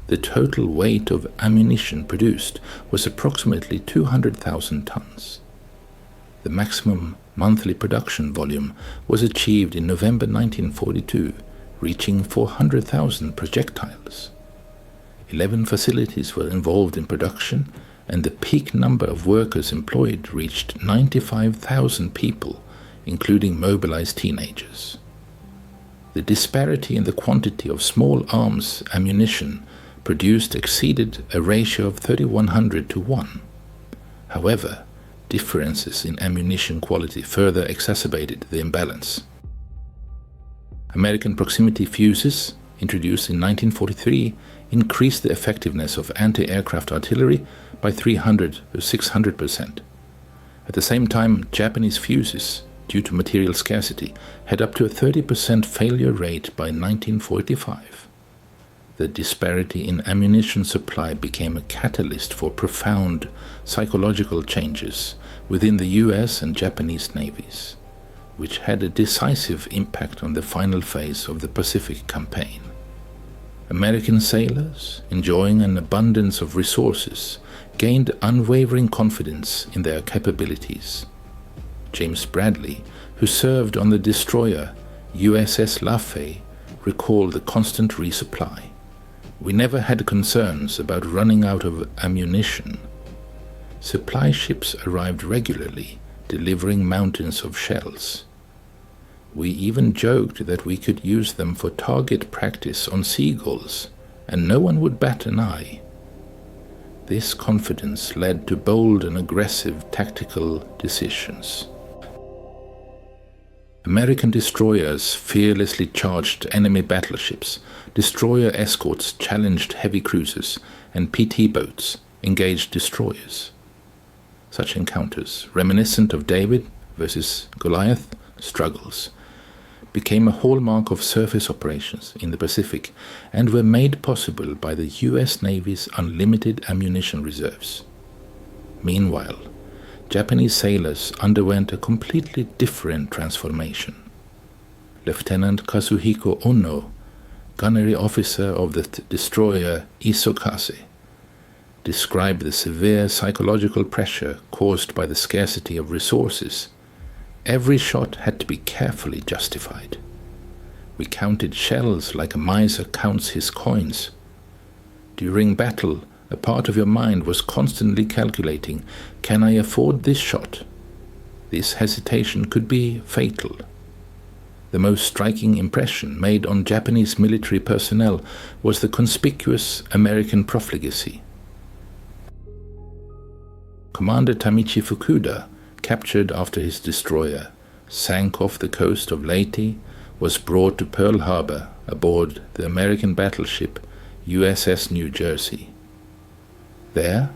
The total weight of ammunition produced was approximately 200,000 tons. The maximum monthly production volume was achieved in November 1942, reaching 400,000 projectiles. 11 facilities were involved in production, and the peak number of workers employed reached 95,000 people, including mobilized teenagers. The disparity in the quantity of small arms ammunition produced exceeded a ratio of 3,100 to 1. However, differences in ammunition quality further exacerbated the imbalance. American proximity fuses, introduced in 1943, increased the effectiveness of anti-aircraft artillery by 300 to 600%. At the same time, Japanese fuses, due to material scarcity, had up to a 30% failure rate by 1945. The disparity in ammunition supply became a catalyst for profound psychological changes within the US and Japanese navies, which had a decisive impact on the final phase of the Pacific campaign. American sailors, enjoying an abundance of resources, gained unwavering confidence in their capabilities. James Bradley, who served on the destroyer USS Lafay, recalled the constant resupply. "We never had concerns about running out of ammunition. Supply ships arrived regularly, delivering mountains of shells. We even joked that we could use them for target practice on seagulls, and no one would bat an eye." This confidence led to bold and aggressive tactical decisions. American destroyers fearlessly charged enemy battleships, destroyer escorts challenged heavy cruisers, and PT boats engaged destroyers. Such encounters, reminiscent of David versus Goliath struggles, became a hallmark of surface operations in the Pacific and were made possible by the US Navy's unlimited ammunition reserves. Meanwhile, Japanese sailors underwent a completely different transformation. Lieutenant Kazuhiko Ono, gunnery officer of the destroyer Isokase, described the severe psychological pressure caused by the scarcity of resources. "Every shot had to be carefully justified. We counted shells like a miser counts his coins. During battle, a part of your mind was constantly calculating, can I afford this shot? This hesitation could be fatal." The most striking impression made on Japanese military personnel was the conspicuous American profligacy. Commander Tamichi Fukuda, captured after his destroyer sank off the coast of Leyte, was brought to Pearl Harbor aboard the American battleship USS New Jersey. There,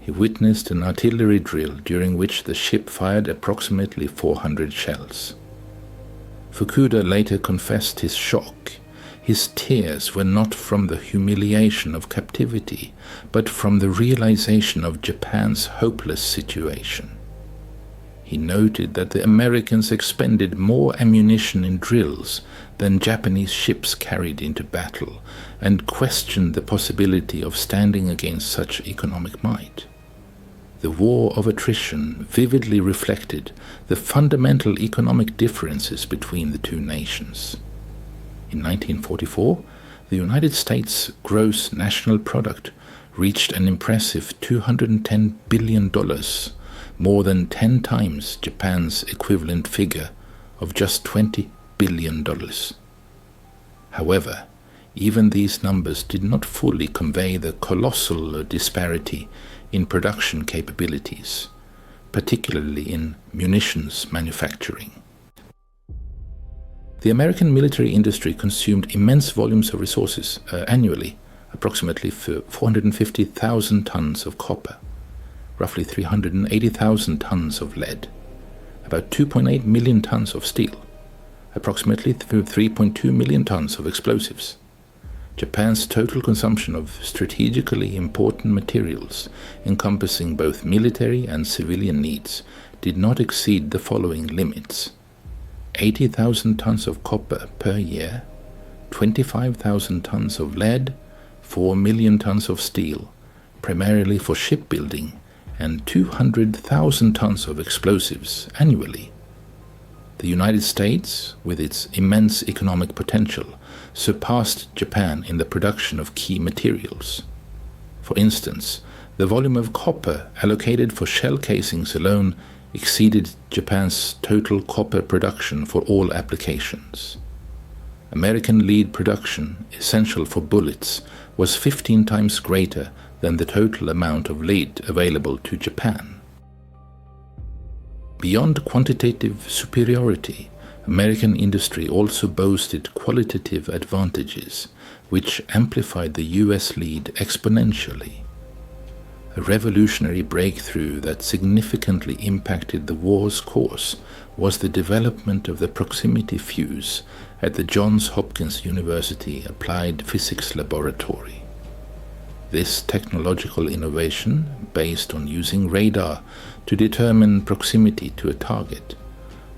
he witnessed an artillery drill during which the ship fired approximately 400 shells. Fukuda later confessed his shock. His tears were not from the humiliation of captivity, but from the realization of Japan's hopeless situation. He noted that the Americans expended more ammunition in drills than Japanese ships carried into battle, and questioned the possibility of standing against such economic might. The war of attrition vividly reflected the fundamental economic differences between the two nations. In 1944, the United States gross national product reached an impressive $210 billion, more than 10 times Japan's equivalent figure of just $20 billion. However, even these numbers did not fully convey the colossal disparity in production capabilities, particularly in munitions manufacturing. The American military industry consumed immense volumes of resources annually, approximately 450,000 tons of copper, roughly 380,000 tons of lead, about 2.8 million tons of steel, approximately 3.2 million tons of explosives. Japan's total consumption of strategically important materials, encompassing both military and civilian needs, did not exceed the following limits: 80,000 tons of copper per year, 25,000 tons of lead, 4 million tons of steel, primarily for shipbuilding, and 200,000 tons of explosives annually. The United States, with its immense economic potential, surpassed Japan in the production of key materials. For instance, the volume of copper allocated for shell casings alone exceeded Japan's total copper production for all applications. American lead production, essential for bullets, was 15 times greater than the total amount of lead available to Japan. Beyond quantitative superiority, American industry also boasted qualitative advantages, which amplified the US lead exponentially. A revolutionary breakthrough that significantly impacted the war's course was the development of the proximity fuse at the Johns Hopkins University Applied Physics Laboratory. This technological innovation, based on using radar to determine proximity to a target,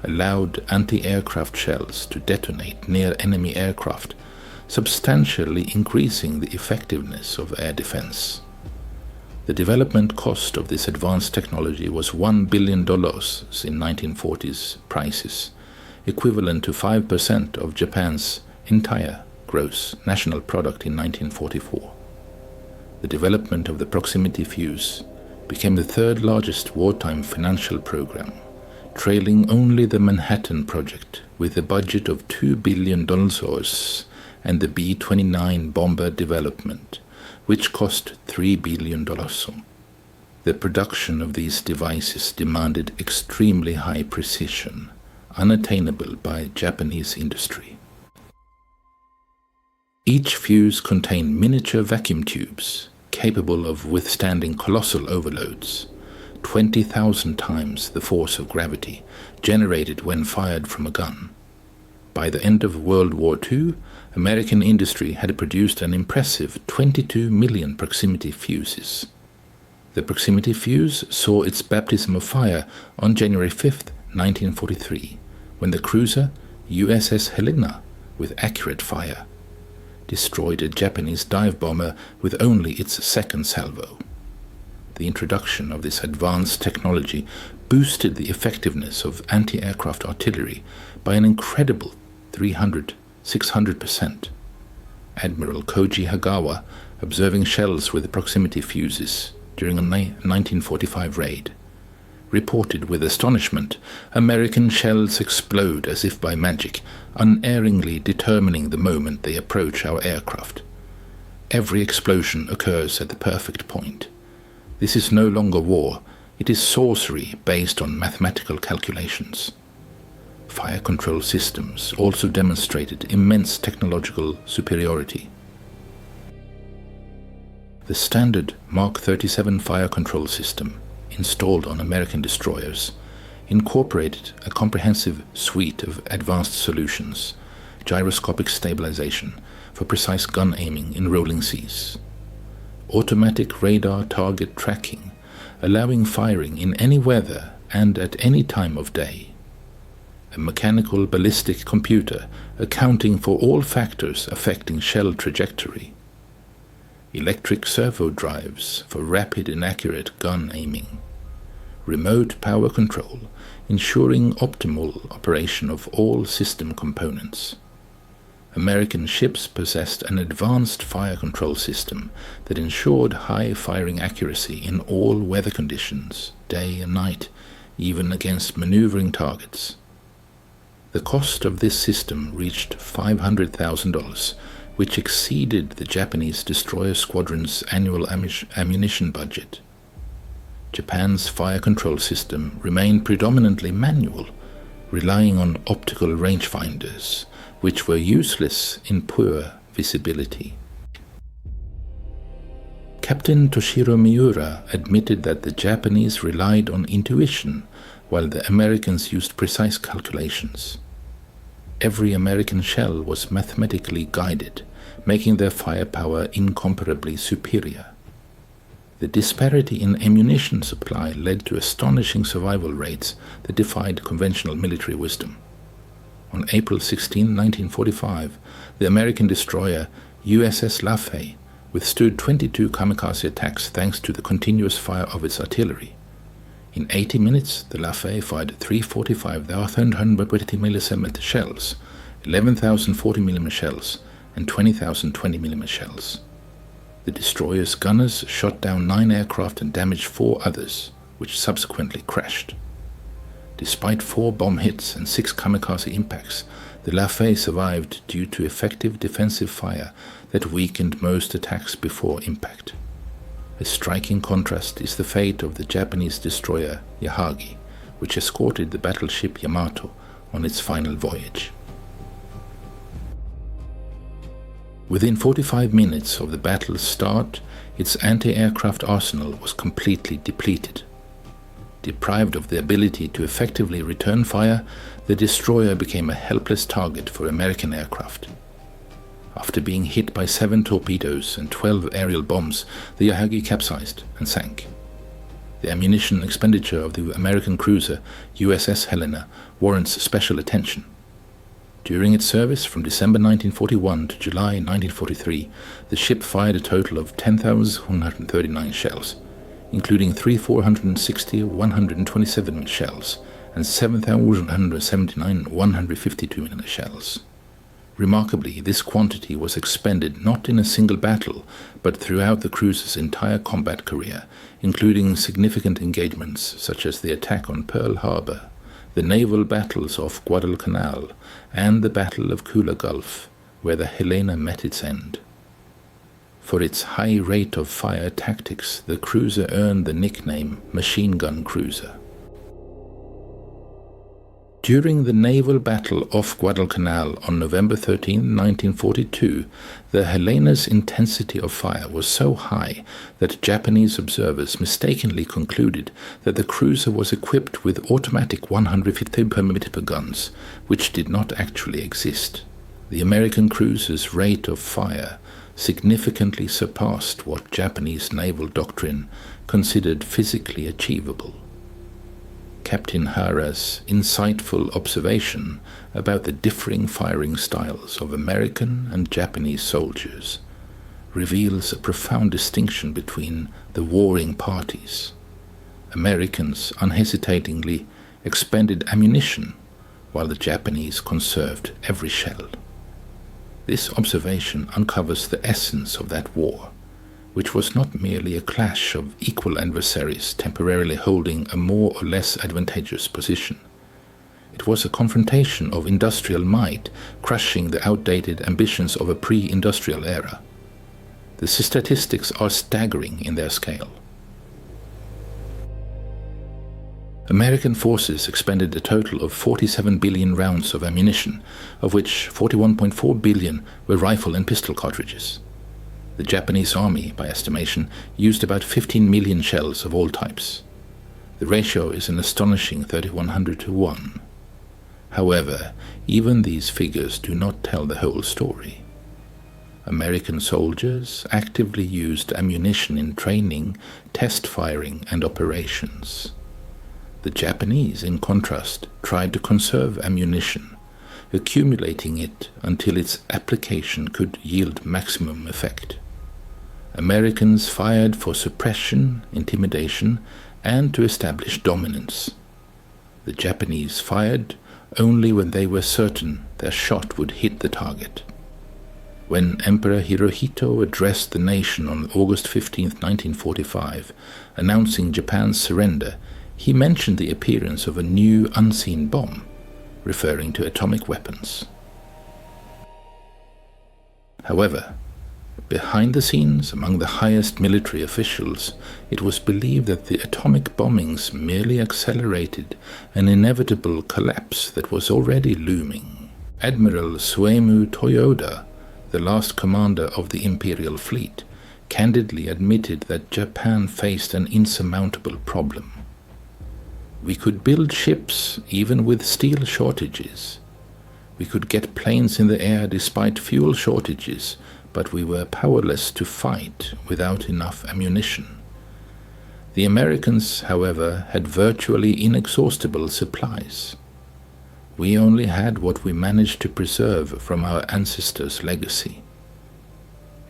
allowed anti-aircraft shells to detonate near enemy aircraft, substantially increasing the effectiveness of air defense. The development cost of this advanced technology was $1 billion in 1940s prices, equivalent to 5% of Japan's entire gross national product in 1944. The development of the proximity fuse became the third largest wartime financial program, trailing only the Manhattan Project with a budget of $2 billion and the B-29 bomber development, which cost $3 billion. The production of these devices demanded extremely high precision, unattainable by Japanese industry. Each fuse contained miniature vacuum tubes capable of withstanding colossal overloads, 20,000 times the force of gravity generated when fired from a gun. By the end of World War II, American industry had produced an impressive 22 million proximity fuses. The proximity fuse saw its baptism of fire on January 5, 1943, when the cruiser USS Helena, with accurate fire, destroyed a Japanese dive bomber with only its second salvo. The introduction of this advanced technology boosted the effectiveness of anti-aircraft artillery by an incredible 300–600%. Admiral Koji Hagawa, observing shells with proximity fuses during a 1945 raid, reported with astonishment, "American shells explode as if by magic, unerringly determining the moment they approach our aircraft. Every explosion occurs at the perfect point. This is no longer war, it is sorcery based on mathematical calculations." Fire control systems also demonstrated immense technological superiority. The standard Mark 37 fire control system, installed on American destroyers, incorporated a comprehensive suite of advanced solutions: gyroscopic stabilization for precise gun aiming in rolling seas, automatic radar target tracking, allowing firing in any weather and at any time of day, a mechanical ballistic computer accounting for all factors affecting shell trajectory, electric servo drives for rapid and accurate gun aiming, remote power control ensuring optimal operation of all system components, American ships possessed an advanced fire control system that ensured high firing accuracy in all weather conditions, day and night, even against maneuvering targets. The cost of this system reached $500,000, which exceeded the Japanese destroyer squadron's annual ammunition budget. Japan's fire control system remained predominantly manual, relying on optical rangefinders, which were useless in poor visibility. Captain Toshiro Miura admitted that the Japanese relied on intuition, while the Americans used precise calculations. Every American shell was mathematically guided, making their firepower incomparably superior. The disparity in ammunition supply led to astonishing survival rates that defied conventional military wisdom. On April 16, 1945, the American destroyer USS Lafay withstood 22 kamikaze attacks thanks to the continuous fire of its artillery. In 80 minutes, the Lafay fired 345,120 shells, 11,000 40mm shells, and 20,000 20mm shells. The destroyer's gunners shot down 9 aircraft and damaged 4 others, which subsequently crashed. Despite 4 bomb hits and 6 kamikaze impacts, the Lafay survived due to effective defensive fire that weakened most attacks before impact. A striking contrast is the fate of the Japanese destroyer Yahagi, which escorted the battleship Yamato on its final voyage. Within 45 minutes of the battle's start, its anti-aircraft arsenal was completely depleted. Deprived of the ability to effectively return fire, the destroyer became a helpless target for American aircraft. After being hit by 7 torpedoes and 12 aerial bombs, the Yahagi capsized and sank. The ammunition expenditure of the American cruiser USS Helena warrants special attention. During its service from December 1941 to July 1943, the ship fired a total of 10,139 shells, including 3,460 127mm shells and 7,179 152mm shells. Remarkably, this quantity was expended not in a single battle, but throughout the cruiser's entire combat career, including significant engagements such as the attack on Pearl Harbor, the naval battles off Guadalcanal, and the Battle of Kula Gulf, where the Helena met its end. For its high rate of fire tactics, the cruiser earned the nickname Machine Gun Cruiser. During the naval battle off Guadalcanal on November 13, 1942, the Helena's intensity of fire was so high that Japanese observers mistakenly concluded that the cruiser was equipped with automatic 150mm guns, which did not actually exist. The American cruiser's rate of fire significantly surpassed what Japanese naval doctrine considered physically achievable. Captain Hara's insightful observation about the differing firing styles of American and Japanese soldiers reveals a profound distinction between the warring parties. Americans unhesitatingly expended ammunition, while the Japanese conserved every shell. This observation uncovers the essence of that war, which was not merely a clash of equal adversaries temporarily holding a more or less advantageous position. It was a confrontation of industrial might crushing the outdated ambitions of a pre-industrial era. The statistics are staggering in their scale. American forces expended a total of 47 billion rounds of ammunition, of which 41.4 billion were rifle and pistol cartridges. The Japanese army, by estimation, used about 15 million shells of all types. The ratio is an astonishing 3,100 to 1. However, even these figures do not tell the whole story. American soldiers actively used ammunition in training, test firing, and operations. The Japanese, in contrast, tried to conserve ammunition, accumulating it until its application could yield maximum effect. Americans fired for suppression, intimidation, and to establish dominance. The Japanese fired only when they were certain their shot would hit the target. When Emperor Hirohito addressed the nation on August 15, 1945, announcing Japan's surrender, he mentioned the appearance of a new unseen bomb, referring to atomic weapons. However, behind the scenes, among the highest military officials, it was believed that the atomic bombings merely accelerated an inevitable collapse that was already looming. Admiral Suemu Toyoda, the last commander of the Imperial Fleet, candidly admitted that Japan faced an insurmountable problem. We could build ships even with steel shortages. We could get planes in the air despite fuel shortages, but we were powerless to fight without enough ammunition. The Americans, however, had virtually inexhaustible supplies. We only had what we managed to preserve from our ancestors' legacy.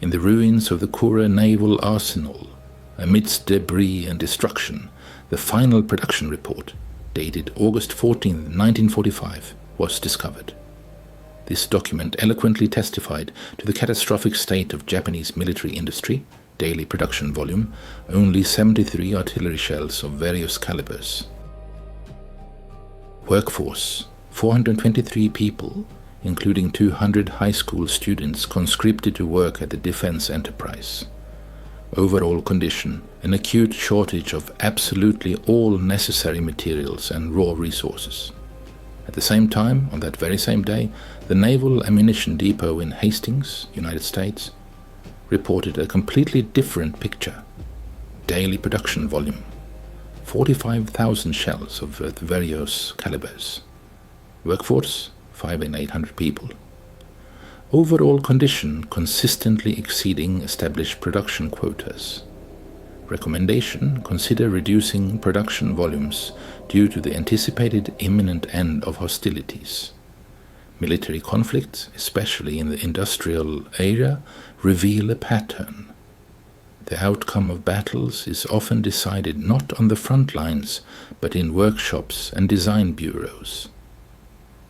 In the ruins of the Kura naval arsenal, amidst debris and destruction, the final production report, dated August 14, 1945, was discovered. This document eloquently testified to the catastrophic state of Japanese military industry, daily production volume, only 73 artillery shells of various calibers. Workforce, 423 people, including 200 high school students conscripted to work at the defense enterprise. Overall condition, an acute shortage of absolutely all necessary materials and raw resources. At the same time, on that very same day, the Naval Ammunition Depot in Hastings, United States, reported a completely different picture. Daily production volume, 45,000 shells of various calibers. Workforce, 5,800 people. Overall condition consistently exceeding established production quotas. Recommendation: consider reducing production volumes due to the anticipated imminent end of hostilities. Military conflicts, especially in the industrial area, reveal a pattern. The outcome of battles is often decided not on the front lines, but in workshops and design bureaus.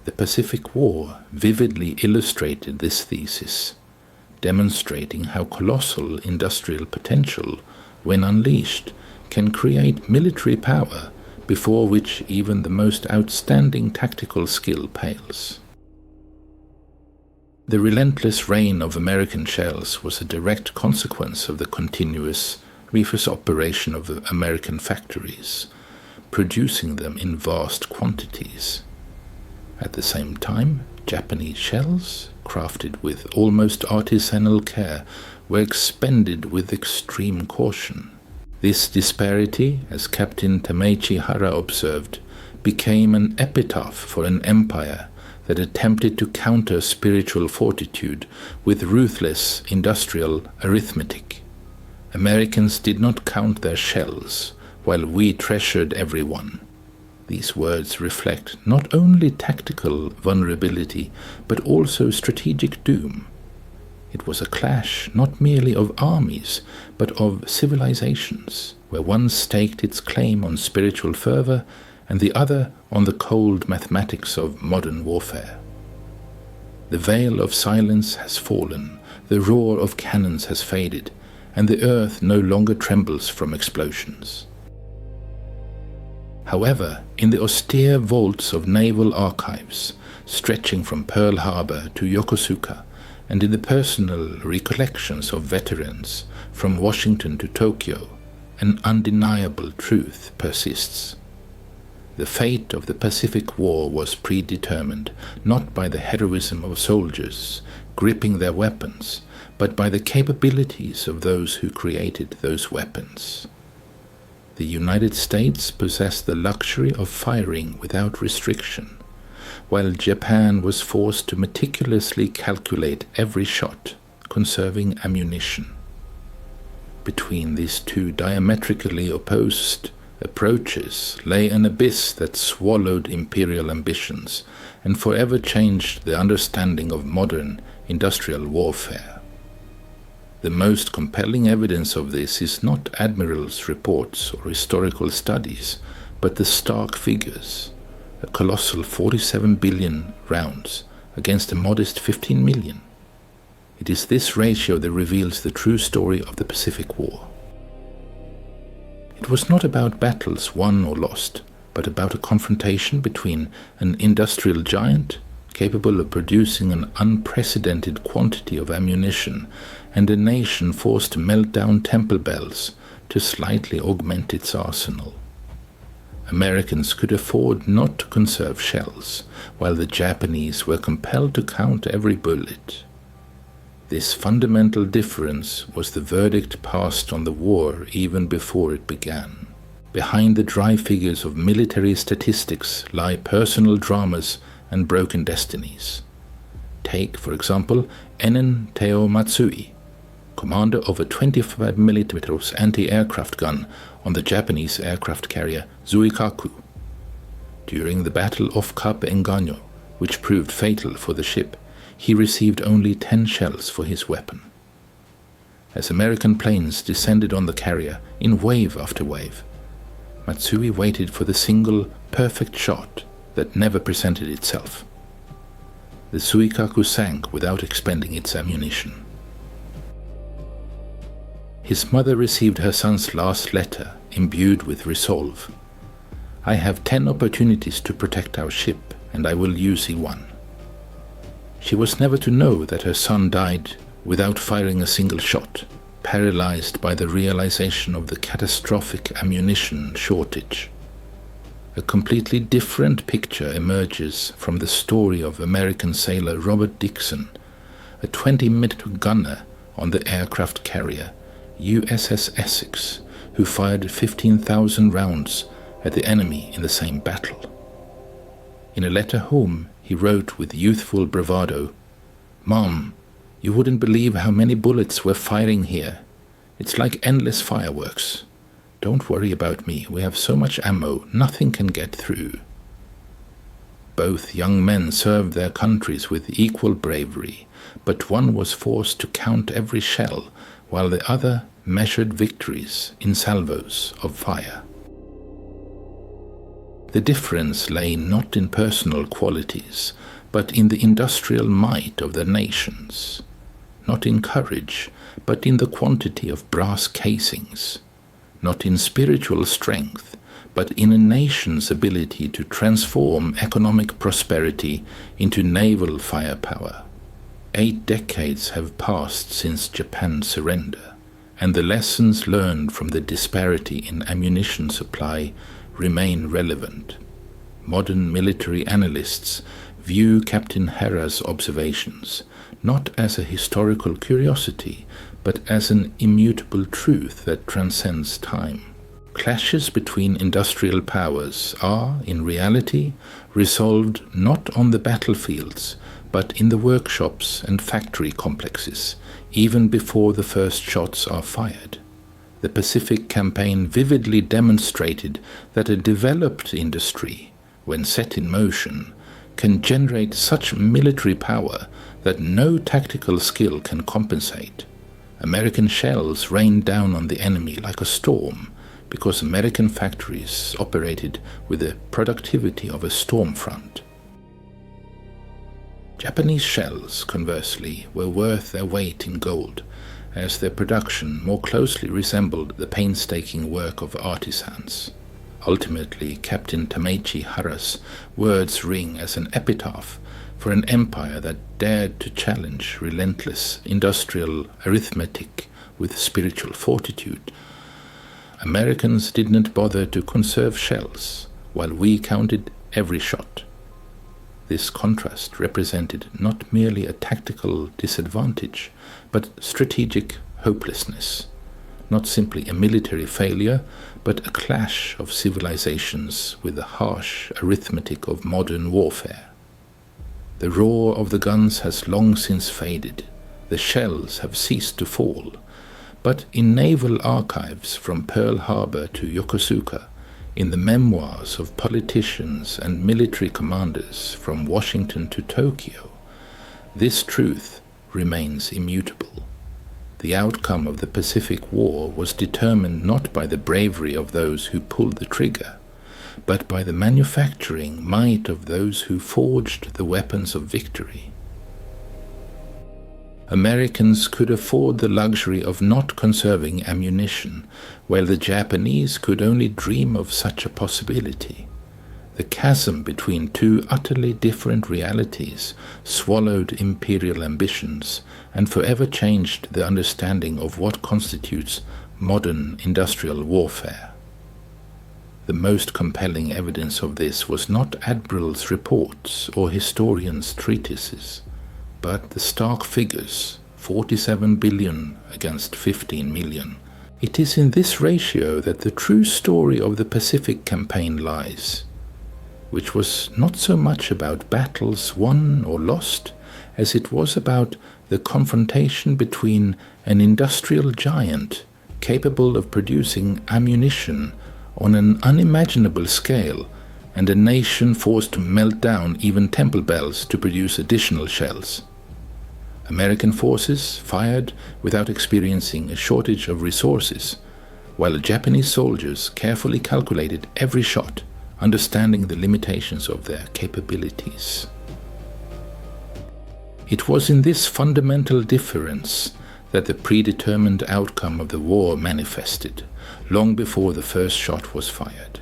The Pacific War vividly illustrated this thesis, demonstrating how colossal industrial potential, when unleashed, can create military power before which even the most outstanding tactical skill pales. The relentless rain of American shells was a direct consequence of the continuous reverse operation of the American factories, producing them in vast quantities. At the same time, Japanese shells, crafted with almost artisanal care, were expended with extreme caution. This disparity, as Captain Tameichi Hara observed, became an epitaph for an empire that attempted to counter spiritual fortitude with ruthless industrial arithmetic. Americans did not count their shells, while we treasured every one. These words reflect not only tactical vulnerability, but also strategic doom. It was a clash not merely of armies, but of civilizations, where one staked its claim on spiritual fervor and the other on the cold mathematics of modern warfare. The veil of silence has fallen, the roar of cannons has faded, and the earth no longer trembles from explosions. However, in the austere vaults of naval archives, stretching from Pearl Harbor to Yokosuka, and in the personal recollections of veterans from Washington to Tokyo, an undeniable truth persists. The fate of the Pacific War was predetermined, not by the heroism of soldiers gripping their weapons, but by the capabilities of those who created those weapons. The United States possessed the luxury of firing without restriction, while Japan was forced to meticulously calculate every shot, conserving ammunition. Between these two diametrically opposed approaches lay an abyss that swallowed imperial ambitions and forever changed the understanding of modern industrial warfare. The most compelling evidence of this is not admirals' reports or historical studies, but the stark figures: a colossal 47 billion rounds against a modest 15 million. It is this ratio that reveals the true story of the Pacific War. It was not about battles won or lost, but about a confrontation between an industrial giant capable of producing an unprecedented quantity of ammunition and a nation forced to melt down temple bells to slightly augment its arsenal. Americans could afford not to conserve shells, while the Japanese were compelled to count every bullet. This fundamental difference was the verdict passed on the war even before it began. Behind the dry figures of military statistics lie personal dramas and broken destinies. Take, for example, Ennen Teo Matsui, commander of a 25mm anti-aircraft gun on the Japanese aircraft carrier Zuikaku. During the battle off Cape Engano, which proved fatal for the ship, he received only 10 shells for his weapon. As American planes descended on the carrier in wave after wave, Matsui waited for the single, perfect shot that never presented itself. The Zuikaku sank without expending its ammunition. His mother received her son's last letter, imbued with resolve. "I have 10 opportunities to protect our ship, and I will use one." She was never to know that her son died without firing a single shot, paralyzed by the realization of the catastrophic ammunition shortage. A completely different picture emerges from the story of American sailor Robert Dixon, a 20-minute gunner on the aircraft carrier USS Essex, who fired 15,000 rounds at the enemy in the same battle. In a letter home, he wrote with youthful bravado, "Mom, you wouldn't believe how many bullets we're firing here. It's like endless fireworks. Don't worry about me, we have so much ammo, nothing can get through." Both young men served their countries with equal bravery, but one was forced to count every shell, while the other measured victories in salvos of fire. The difference lay not in personal qualities, but in the industrial might of the nations, not in courage, but in the quantity of brass casings, not in spiritual strength, but in a nation's ability to transform economic prosperity into naval firepower. 8 decades have passed since Japan's surrender, and the lessons learned from the disparity in ammunition supply remain relevant. Modern military analysts view Captain Hara's observations not as a historical curiosity, but as an immutable truth that transcends time. Clashes between industrial powers are, in reality, resolved not on the battlefields, but in the workshops and factory complexes, even before the first shots are fired. The Pacific Campaign vividly demonstrated that a developed industry, when set in motion, can generate such military power that no tactical skill can compensate. American shells rained down on the enemy like a storm, because American factories operated with the productivity of a storm front. Japanese shells, conversely, were worth their weight in gold, as their production more closely resembled the painstaking work of artisans. Ultimately, Captain Tamechi Hara's words ring as an epitaph for an empire that dared to challenge relentless industrial arithmetic with spiritual fortitude. Americans did not bother to conserve shells, while we counted every shot. This contrast represented not merely a tactical disadvantage, but strategic hopelessness, not simply a military failure, but a clash of civilizations with the harsh arithmetic of modern warfare. The roar of the guns has long since faded, the shells have ceased to fall, but in naval archives from Pearl Harbor to Yokosuka, in the memoirs of politicians and military commanders from Washington to Tokyo, this truth remains immutable. The outcome of the Pacific War was determined not by the bravery of those who pulled the trigger, but by the manufacturing might of those who forged the weapons of victory. Americans could afford the luxury of not conserving ammunition, while the Japanese could only dream of such a possibility. The chasm between two utterly different realities swallowed imperial ambitions and forever changed the understanding of what constitutes modern industrial warfare. The most compelling evidence of this was not admirals' reports or historians' treatises, but the stark figures, 47 billion against 15 million. It is in this ratio that the true story of the Pacific Campaign lies, which was not so much about battles won or lost as it was about the confrontation between an industrial giant capable of producing ammunition on an unimaginable scale and a nation forced to melt down even temple bells to produce additional shells. American forces fired without experiencing a shortage of resources, while Japanese soldiers carefully calculated every shot, understanding the limitations of their capabilities. It was in this fundamental difference that the predetermined outcome of the war manifested, long before the first shot was fired.